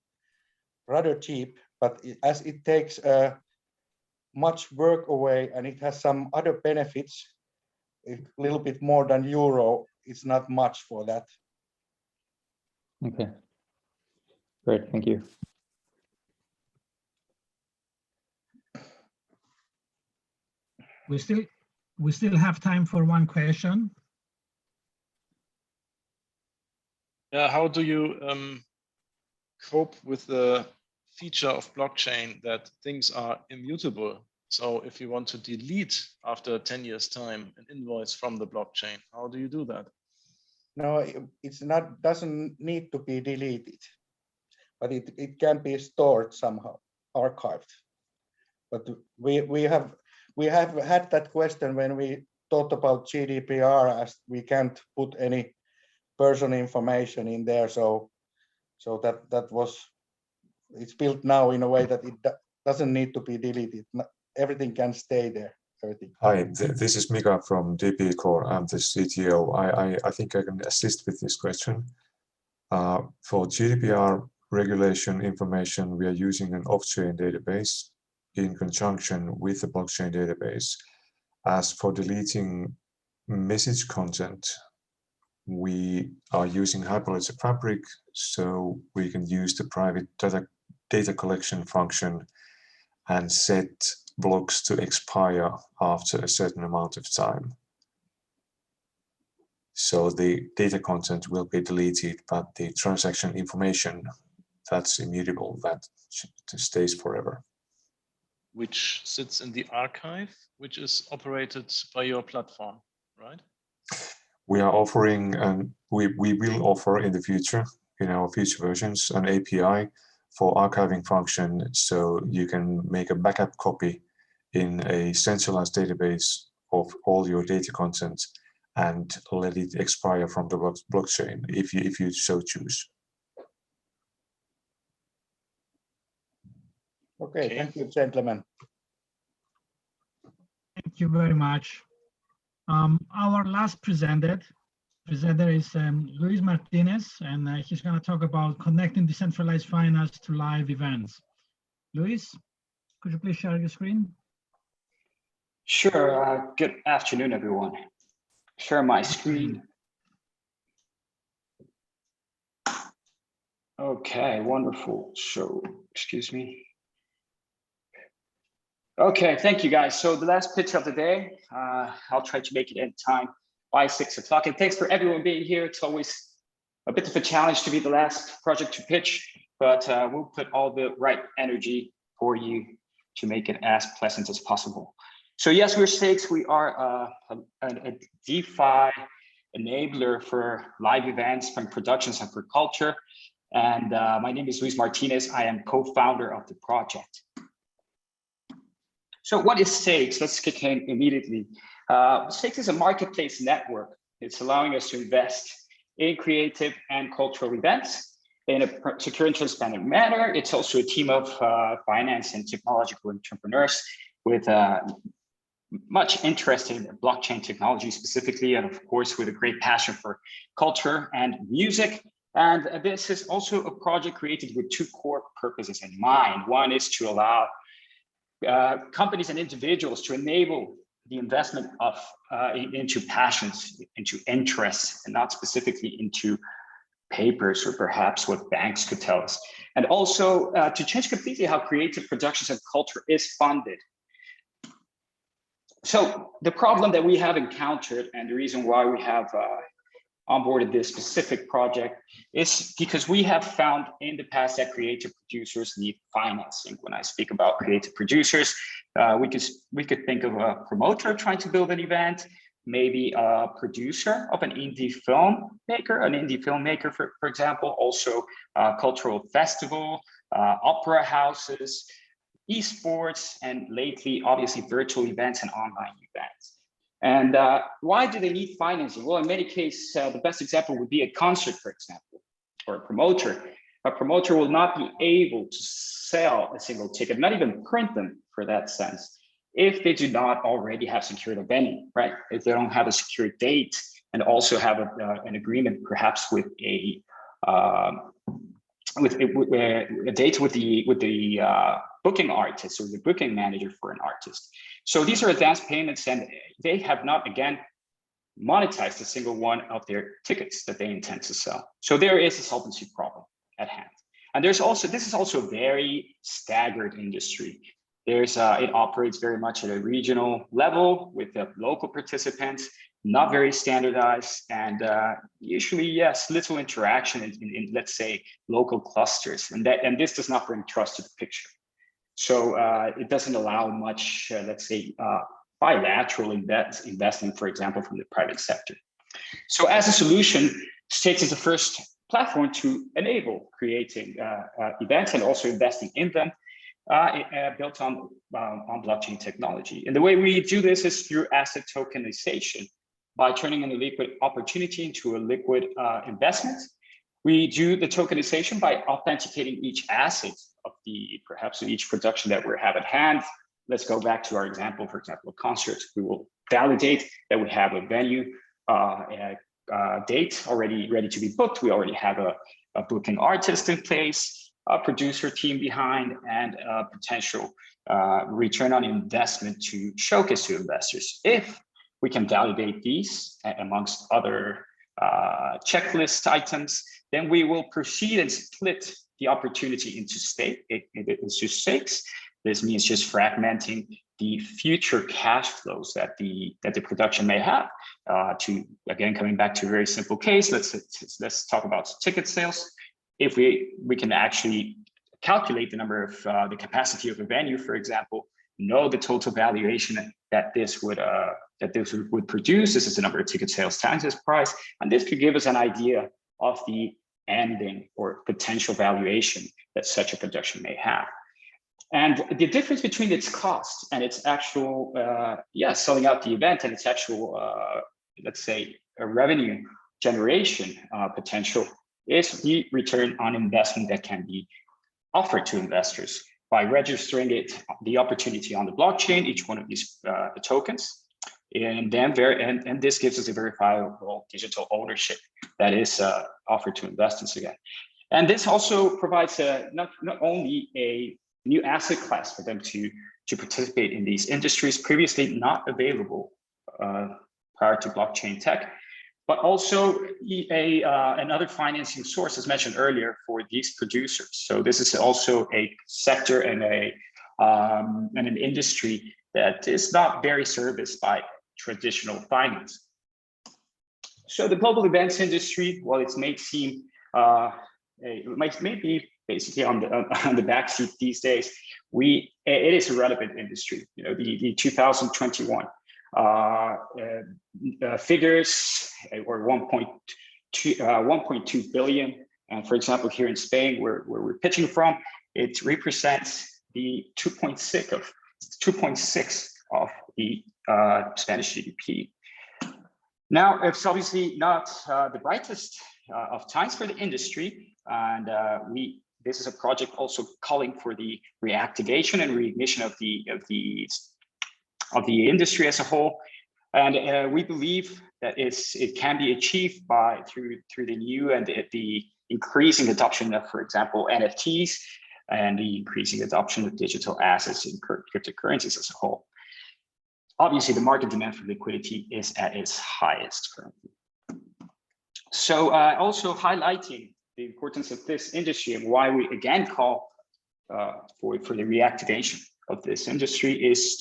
Rather cheap, but as it takes much work away and it has some other benefits, a little bit more than euro, it's not much for that. Okay, great, thank you. We still have time for one question. Yeah, how do you cope with the feature of blockchain that things are immutable? So if you want to delete after 10 years time an invoice from the blockchain, how do you do that? No, it's not, doesn't need to be deleted, but it can be stored somehow, archived. But we have had that question when we thought about GDPR, as we can't put any person information in there. So that was, it's built now in a way that it doesn't need to be deleted. Everything can stay there. Everything. Hi, this is Mika from DB Core. I'm the CTO. I think I can assist with this question. For GDPR regulation information, we are using an off-chain database in conjunction with the blockchain database. As for deleting message content, we are using Hyperledger Fabric, so we can use the private data collection function and set blocks to expire after a certain amount of time. So the data content will be deleted, but the transaction information, that's immutable, that stays forever. Which sits in the archive, which is operated by your platform, right? We are offering, and we will offer in the future, in our future versions, an API for archiving function, so you can make a backup copy in a centralized database of all your data content and let it expire from the blockchain if you so choose. Okay, thank you, gentlemen. Thank you very much. Our last presenter is Luis Martinez, and he's going to talk about connecting decentralized finance to live events. Luis, could you please share your screen? Sure. Good afternoon, everyone. Share my screen. Okay, wonderful. So, excuse me. Okay, thank you, guys. So the last pitch of the day, I'll try to make it in time by 6 o'clock. And thanks for everyone being here. It's always a bit of a challenge to be the last project to pitch, but we'll put all the right energy for you to make it as pleasant as possible. So yes, we're Stakes. We are a DeFi enabler for live events, from productions and for culture. And my name is Luis Martinez. I am co-founder of the project. So what is Stakes? Let's kick in immediately. Stakes is a marketplace network. It's allowing us to invest in creative and cultural events in a secure and transparent manner. It's also a team of finance and technological entrepreneurs with much interest in blockchain technology specifically, and of course with a great passion for culture and music. And this is also a project created with two core purposes in mind. One is to allow companies and individuals to enable the investment of into passions, into interests, and not specifically into papers or perhaps what banks could tell us. And also to change completely how creative productions and culture is funded. So the problem that we have encountered, and the reason why we have onboarded this specific project, is because we have found in the past that creative producers need financing. When I speak about creative producers, we could think of a promoter trying to build an event, maybe a producer of an indie filmmaker, for example, also a cultural festival, opera houses, esports, and lately, obviously, virtual events and online events. And why do they need financing? Well, in many cases, the best example would be a concert, for example, or a promoter. A promoter will not be able to sell a single ticket, not even print them for that sense, if they do not already have secured a venue, right? If they don't have a secured date and also have an agreement, perhaps with a date with the booking artist or the booking manager for an artist. So these are advanced payments, and they have not, again, monetized a single one of their tickets that they intend to sell. So there is a solvency problem at hand. And this is also a very staggered industry. It operates very much at a regional level with the local participants, not very standardized, and usually, yes, little interaction in let's say, local clusters, and this does not bring trust to the picture. So it doesn't allow much, let's say, bilateral investment, for example, from the private sector. So as a solution, States is the first platform to enable creating events and also investing in them, built on blockchain technology. And the way we do this is through asset tokenization. By turning an illiquid opportunity into a liquid investment, we do the tokenization by authenticating each asset of perhaps each production that we have at hand. Let's go back to our example, for example, a concert. We will validate that we have a venue date already ready to be booked. We already have a booking artist in place, a producer team behind, and a potential return on investment to showcase to investors. If we can validate these amongst other checklist items, then we will proceed and split the opportunity into stakes. This means just fragmenting the future cash flows that the production may have. Again, coming back to a very simple case, let's talk about ticket sales. If we can actually calculate the number of the capacity of a venue, for example, know the total valuation that this would produce. This is the number of ticket sales times this price, and this could give us an idea of the ending or potential valuation that such a production may have. And the difference between its cost and its actual, selling out the event and its actual, let's say, a revenue generation potential is the return on investment that can be offered to investors by registering the opportunity on the blockchain, each one of these tokens, and then this gives us a verifiable digital ownership that is offered to investors again. And this also provides not only a new asset class for them to participate in these industries previously not available prior to blockchain tech, but also another financing source, as mentioned earlier, for these producers. So this is also a sector and an industry that is not very serviced by traditional finance. So the global events industry, while it may seem it may be basically on the backseat these days, it is a relevant industry. You know, the 2021 figures were 1.2 billion, and for example, here in Spain, where we're pitching from, it represents the 2.6 of the Spanish GDP. Now, it's obviously not the brightest of times for the industry, and this is a project also calling for the reactivation and reignition of the industry as a whole. And we believe that it can be achieved through the new and the increasing adoption of, for example, NFTs and the increasing adoption of digital assets and cryptocurrencies as a whole. Obviously, the market demand for liquidity is at its highest currently. So also highlighting the importance of this industry and why we again call for the reactivation of this industry is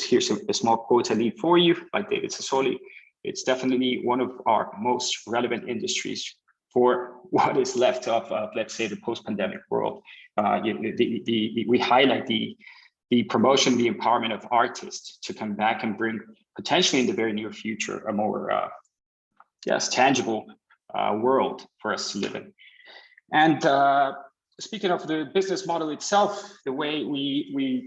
here's a small quote I leave for you by David Sassoli. It's definitely one of our most relevant industries for what is left of let's say, the post-pandemic world. We highlight the promotion, the empowerment of artists to come back and bring potentially in the very near future a more tangible world for us to live in. And speaking of the business model itself, the way we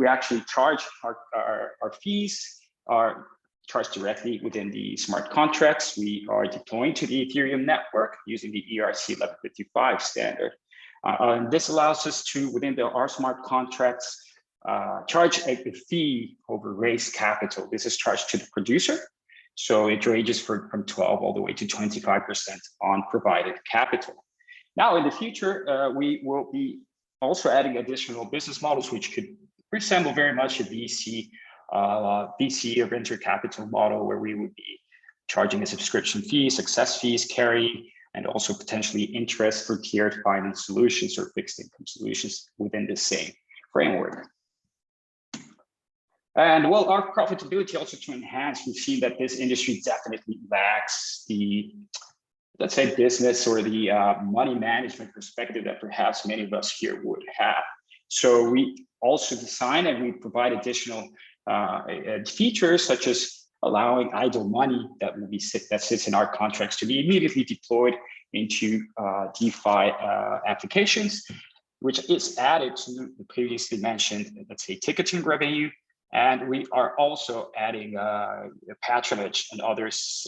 actually charge our fees are charged directly within the smart contracts we are deploying to the Ethereum network using the ERC 1155 standard. And this allows us to, within our smart contracts, charge a fee over raised capital. This is charged to the producer. So it ranges from 12 all the way to 25% on provided capital. Now, in the future, we will be also adding additional business models, which could resemble very much a VC or venture capital model, where we would be charging a subscription fee, success fees, carry, and also potentially interest for tiered finance solutions or fixed income solutions within the same framework. And well, our profitability also to enhance, we've seen that this industry definitely lacks the, let's say, business or the money management perspective that perhaps many of us here would have. So we also design and we provide additional features such as allowing idle money that will be that sits in our contracts to be immediately deployed into DeFi applications, which is added to the previously mentioned, let's say, ticketing revenue. And we are also adding patronage and others,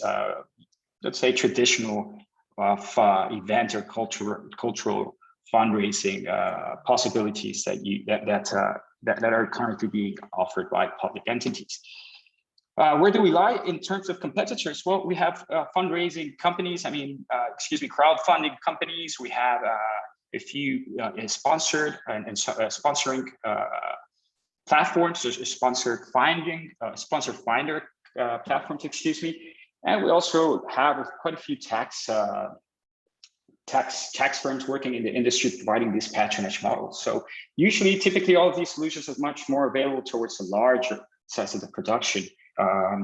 let's say, traditional event or cultural fundraising possibilities that are currently being offered by public entities. Where do we lie in terms of competitors? Well, we have fundraising companies, crowdfunding companies. We have a few sponsored and sponsoring platforms, so sponsor finder platforms, excuse me. And we also have quite a few tax firms working in the industry providing these patronage models. So usually, typically, all of these solutions are much more available towards the larger size of the production.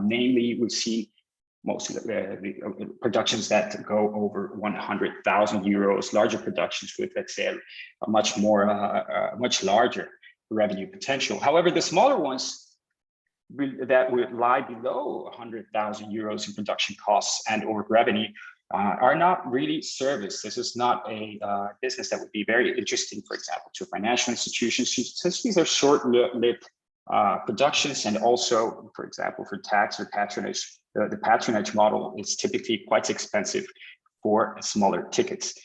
Namely, we've seen most of the productions that go over 100,000 euros, larger productions with, let's say, a much larger revenue potential. However, the smaller ones that would lie below 100,000 euros in production costs and or revenue are not really serviced. This is not a business that would be very interesting, for example, to financial institutions, since these are short-lived productions, and also, for example, for tax or patronage, the patronage model is typically quite expensive for smaller tickets.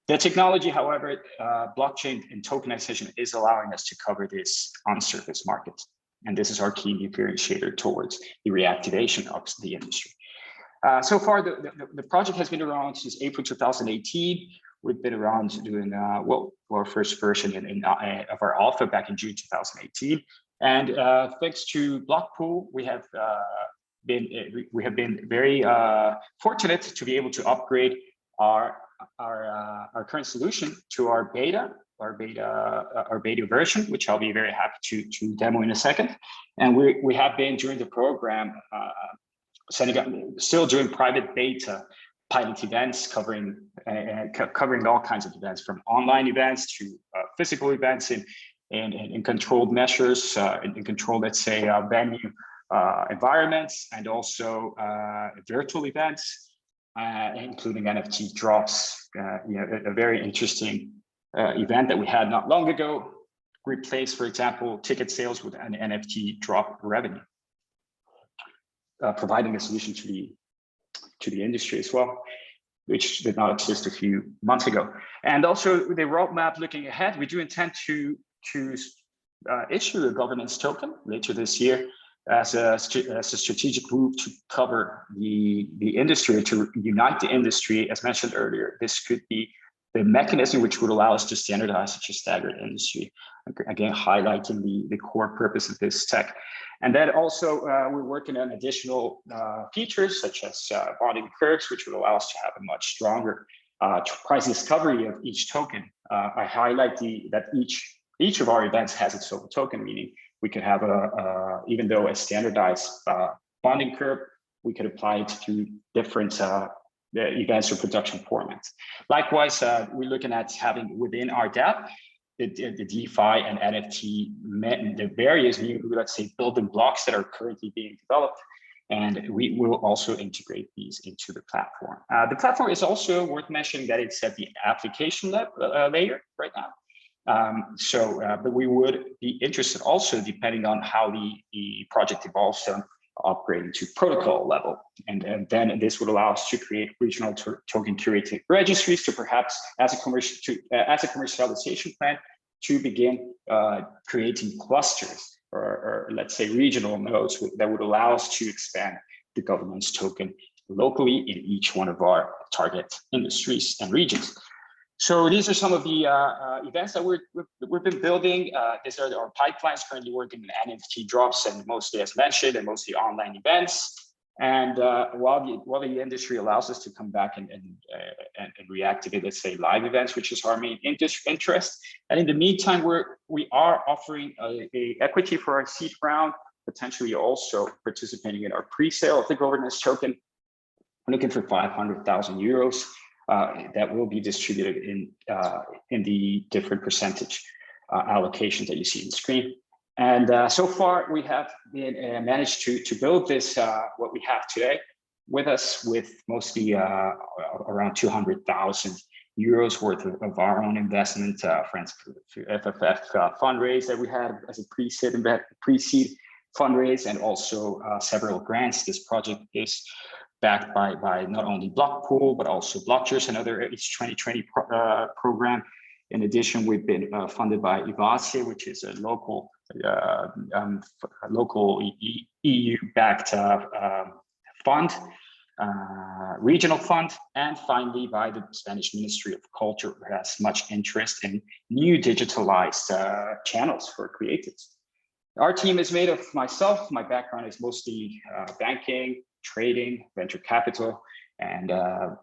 The technology, however, blockchain and tokenization is allowing us to cover this on-surface market. And this is our key differentiator towards the reactivation of the industry. So far, the project has been around since April 2018. We've been around doing, our first version of our alpha back in June 2018. And thanks to BLOCKPOOL, we have been very fortunate to be able to upgrade our current solution to our beta version, which I'll be very happy to demo in a second. And we have been during the program still doing private beta pilot events covering all kinds of events, from online events to physical events in controlled measures, in controlled, let's say, venue environments, and also virtual events, including NFT drops. A very interesting event that we had not long ago replaced, for example, ticket sales with an NFT drop revenue, providing a solution to the industry as well, which did not exist a few months ago. And also the roadmap looking ahead, we do intend to issue a governance token later this year as a strategic move to cover the industry, to unite the industry. As mentioned earlier, this could be the mechanism which would allow us to standardize such a staggered industry, again highlighting the core purpose of this tech. And then also we're working on additional features such as bonding curves, which would allow us to have a much stronger price discovery of each token. I highlight that each of our events has its own token, meaning we could have even though a standardized bonding curve, we could apply it to different events or production formats. Likewise, we're looking at having within our DApp the DeFi and NFT, the various new, let's say, building blocks that are currently being developed. And we will also integrate these into the platform. The platform is also worth mentioning that it's at the application layer right now. But we would be interested also, depending on how the project evolves, to upgrade to protocol level. And then this would allow us to create regional token curated registries to perhaps, as a commercialization plan, to begin creating clusters or let's say regional nodes that would allow us to expand the governance token locally in each one of our target industries and regions. So these are some of the events that we've been building. These are our pipelines currently working in NFT drops, and mostly, as mentioned, and mostly online events. And while the industry allows us to come back and reactivate, let's say, live events, which is our main interest. And in the meantime, we are offering a equity for our seed round potentially also participating in our pre-sale of the governance token. We're looking for 500,000 euros that will be distributed in the different percentage allocations that you see on the screen. And so far, we have been, managed to build this, what we have today, with us, with mostly around 200,000 euros worth of our own investment, friends through FFF fundraise that we had as a pre-seed fundraise, and also several grants. This project is backed by not only BLOCKPOOL, but also Blockers, another H2020 program. In addition, we've been funded by IVASE, which is a local EU-backed fund, regional fund, and finally by the Spanish Ministry of Culture, who has much interest in new digitalized channels for creatives. Our team is made of myself. My background is mostly banking, trading, venture capital, and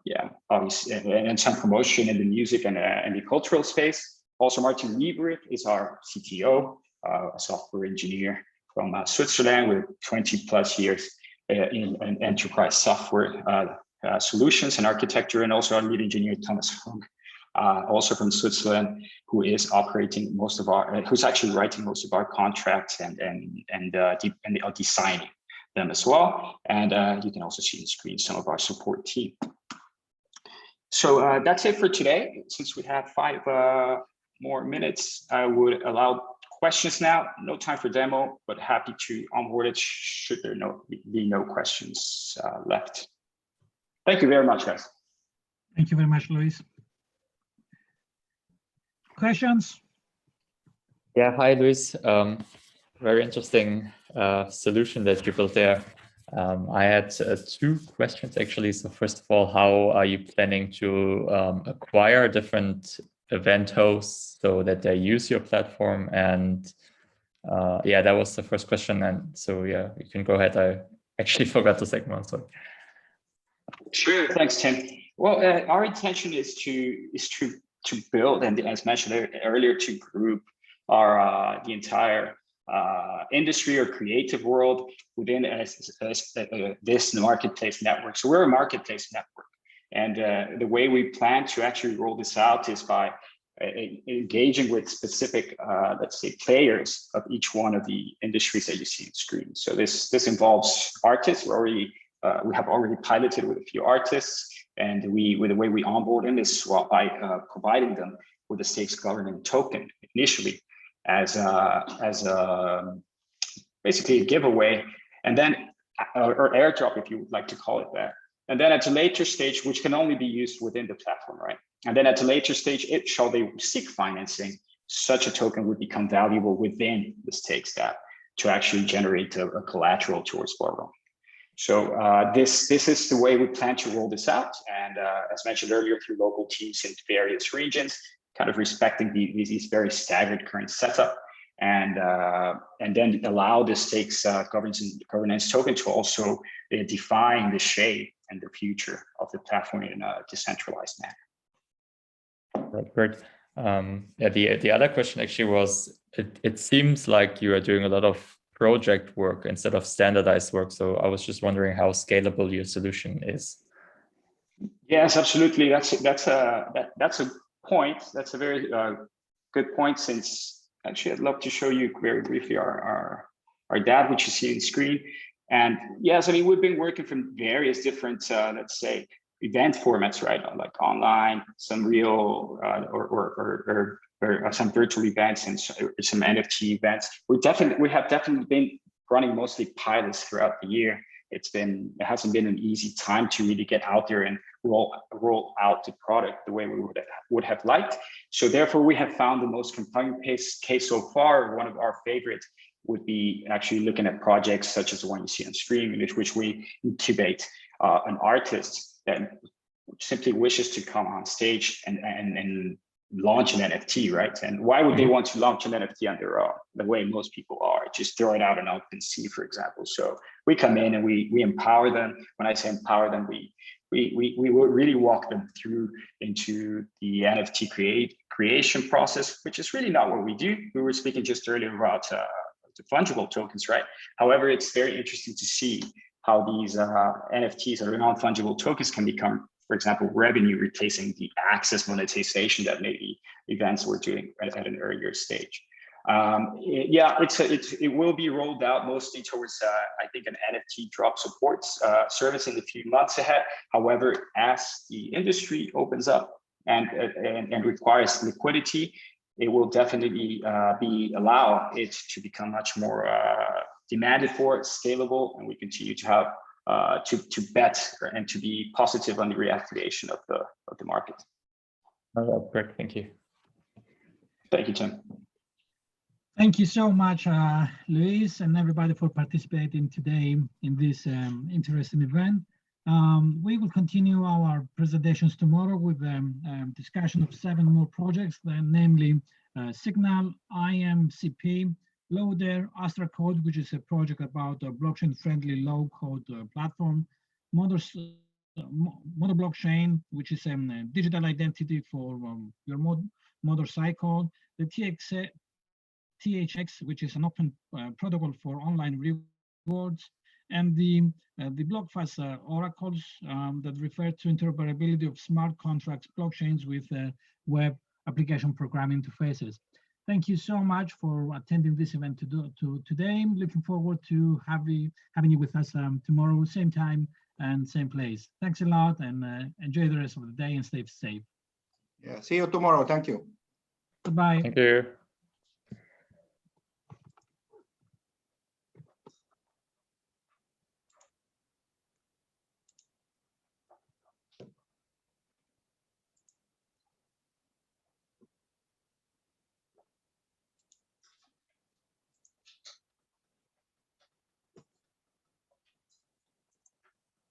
yeah, obviously, and some promotion in the music and the cultural space. Also, Martin Liebrecht is our CTO, a software engineer from Switzerland with 20 plus years in enterprise software solutions and architecture, and also our lead engineer, Thomas Funk, also from Switzerland, who is operating most of our, who's actually writing most of our contracts and designing them as well. And you can also see on the screen some of our support team. So that's it for today. Since we have 5 more minutes, I would allow questions now. No time for demo, but happy to onboard it should there be no questions left. Thank you very much, guys. Thank you very much, Luis. Questions? Yeah, hi, Luis. Very interesting solution that you built there. I had 2 questions actually. So first of all, how are you planning to acquire different event hosts so that they use your platform? And yeah, that was the first question. And so yeah, you can go ahead. I actually forgot the second one. Sorry. Sure. Thanks, Tim. Well, our intention is to build, and as mentioned earlier, to group our the entire industry or creative world within this marketplace network. So we're a marketplace network, and the way we plan to actually roll this out is by engaging with specific, let's say, players of each one of the industries that you see on the screen. So this involves artists. We have already piloted with a few artists, and the way we onboard them is by providing them with a stakes governing token initially as basically a giveaway, and then or airdrop, if you would like to call it that. And then at a later stage, which can only be used within the platform, right? And then at a later stage, shall they seek financing, such a token would become valuable within the stakes app to actually generate a collateral towards borrowing. So this is the way we plan to roll this out. And as mentioned earlier, through local teams in various regions, kind of respecting these very staggered current setup, and then allow the stakes governance token to also define the shape and the future of the platform in a decentralized manner. Right, great. Yeah, the other question actually was, it seems like you are doing a lot of project work instead of standardized work. So I was just wondering how scalable your solution is. Yes, absolutely. That's a point. That's a very good point. Since actually, I'd love to show you very briefly our DAV, which you see on the screen. And yes, I mean, we've been working from various different, let's say, event formats, right? Like online, some real or some virtual events, and some NFT events. We have definitely been running mostly pilots throughout the year. It hasn't been an easy time to really get out there and roll out the product the way we would have liked. So therefore, we have found the most compelling case so far. One of our favorites would be actually looking at projects such as the one you see on screen, in which we incubate an artist that simply wishes to come on stage and launch an NFT, right? And why would they want to launch an NFT on their own? The way most people are, just throw it out on OpenSea, for example. So we come in and we empower them. When I say empower them, we will really walk them through into the NFT creation process, which is really not what we do. We were speaking just earlier about fungible tokens, right? However, it's very interesting to see how these NFTs or non-fungible tokens can become, for example, revenue, replacing the access monetization that maybe events were doing at an earlier stage. Yeah, it will be rolled out mostly towards, I think, an NFT drop support service in the few months ahead. However, as the industry opens up and requires liquidity, it will definitely allow it to become much more demanded for, scalable, and we continue to have to bet and to be positive on the reactivation of the market. Great, thank you. Thank you, Tim. Thank you so much, Luis, and everybody for participating today in this interesting event. We will continue our presentations tomorrow with discussion of 7 more projects, namely Signal, IMCP, Loader, Astra Code, which is a project about a blockchain-friendly low-code platform, Motor Blockchain, which is a digital identity for your motorcycle, the THX, which is an open protocol for online rewards, and the BlockFast oracles that refer to interoperability of smart contracts blockchains with web application programming interfaces. Thank you so much for attending this event today. Looking forward to having you with us tomorrow, same time and same place. Thanks a lot, and enjoy the rest of the day and stay safe. Yeah, see you tomorrow. Thank you. Goodbye. Thank you.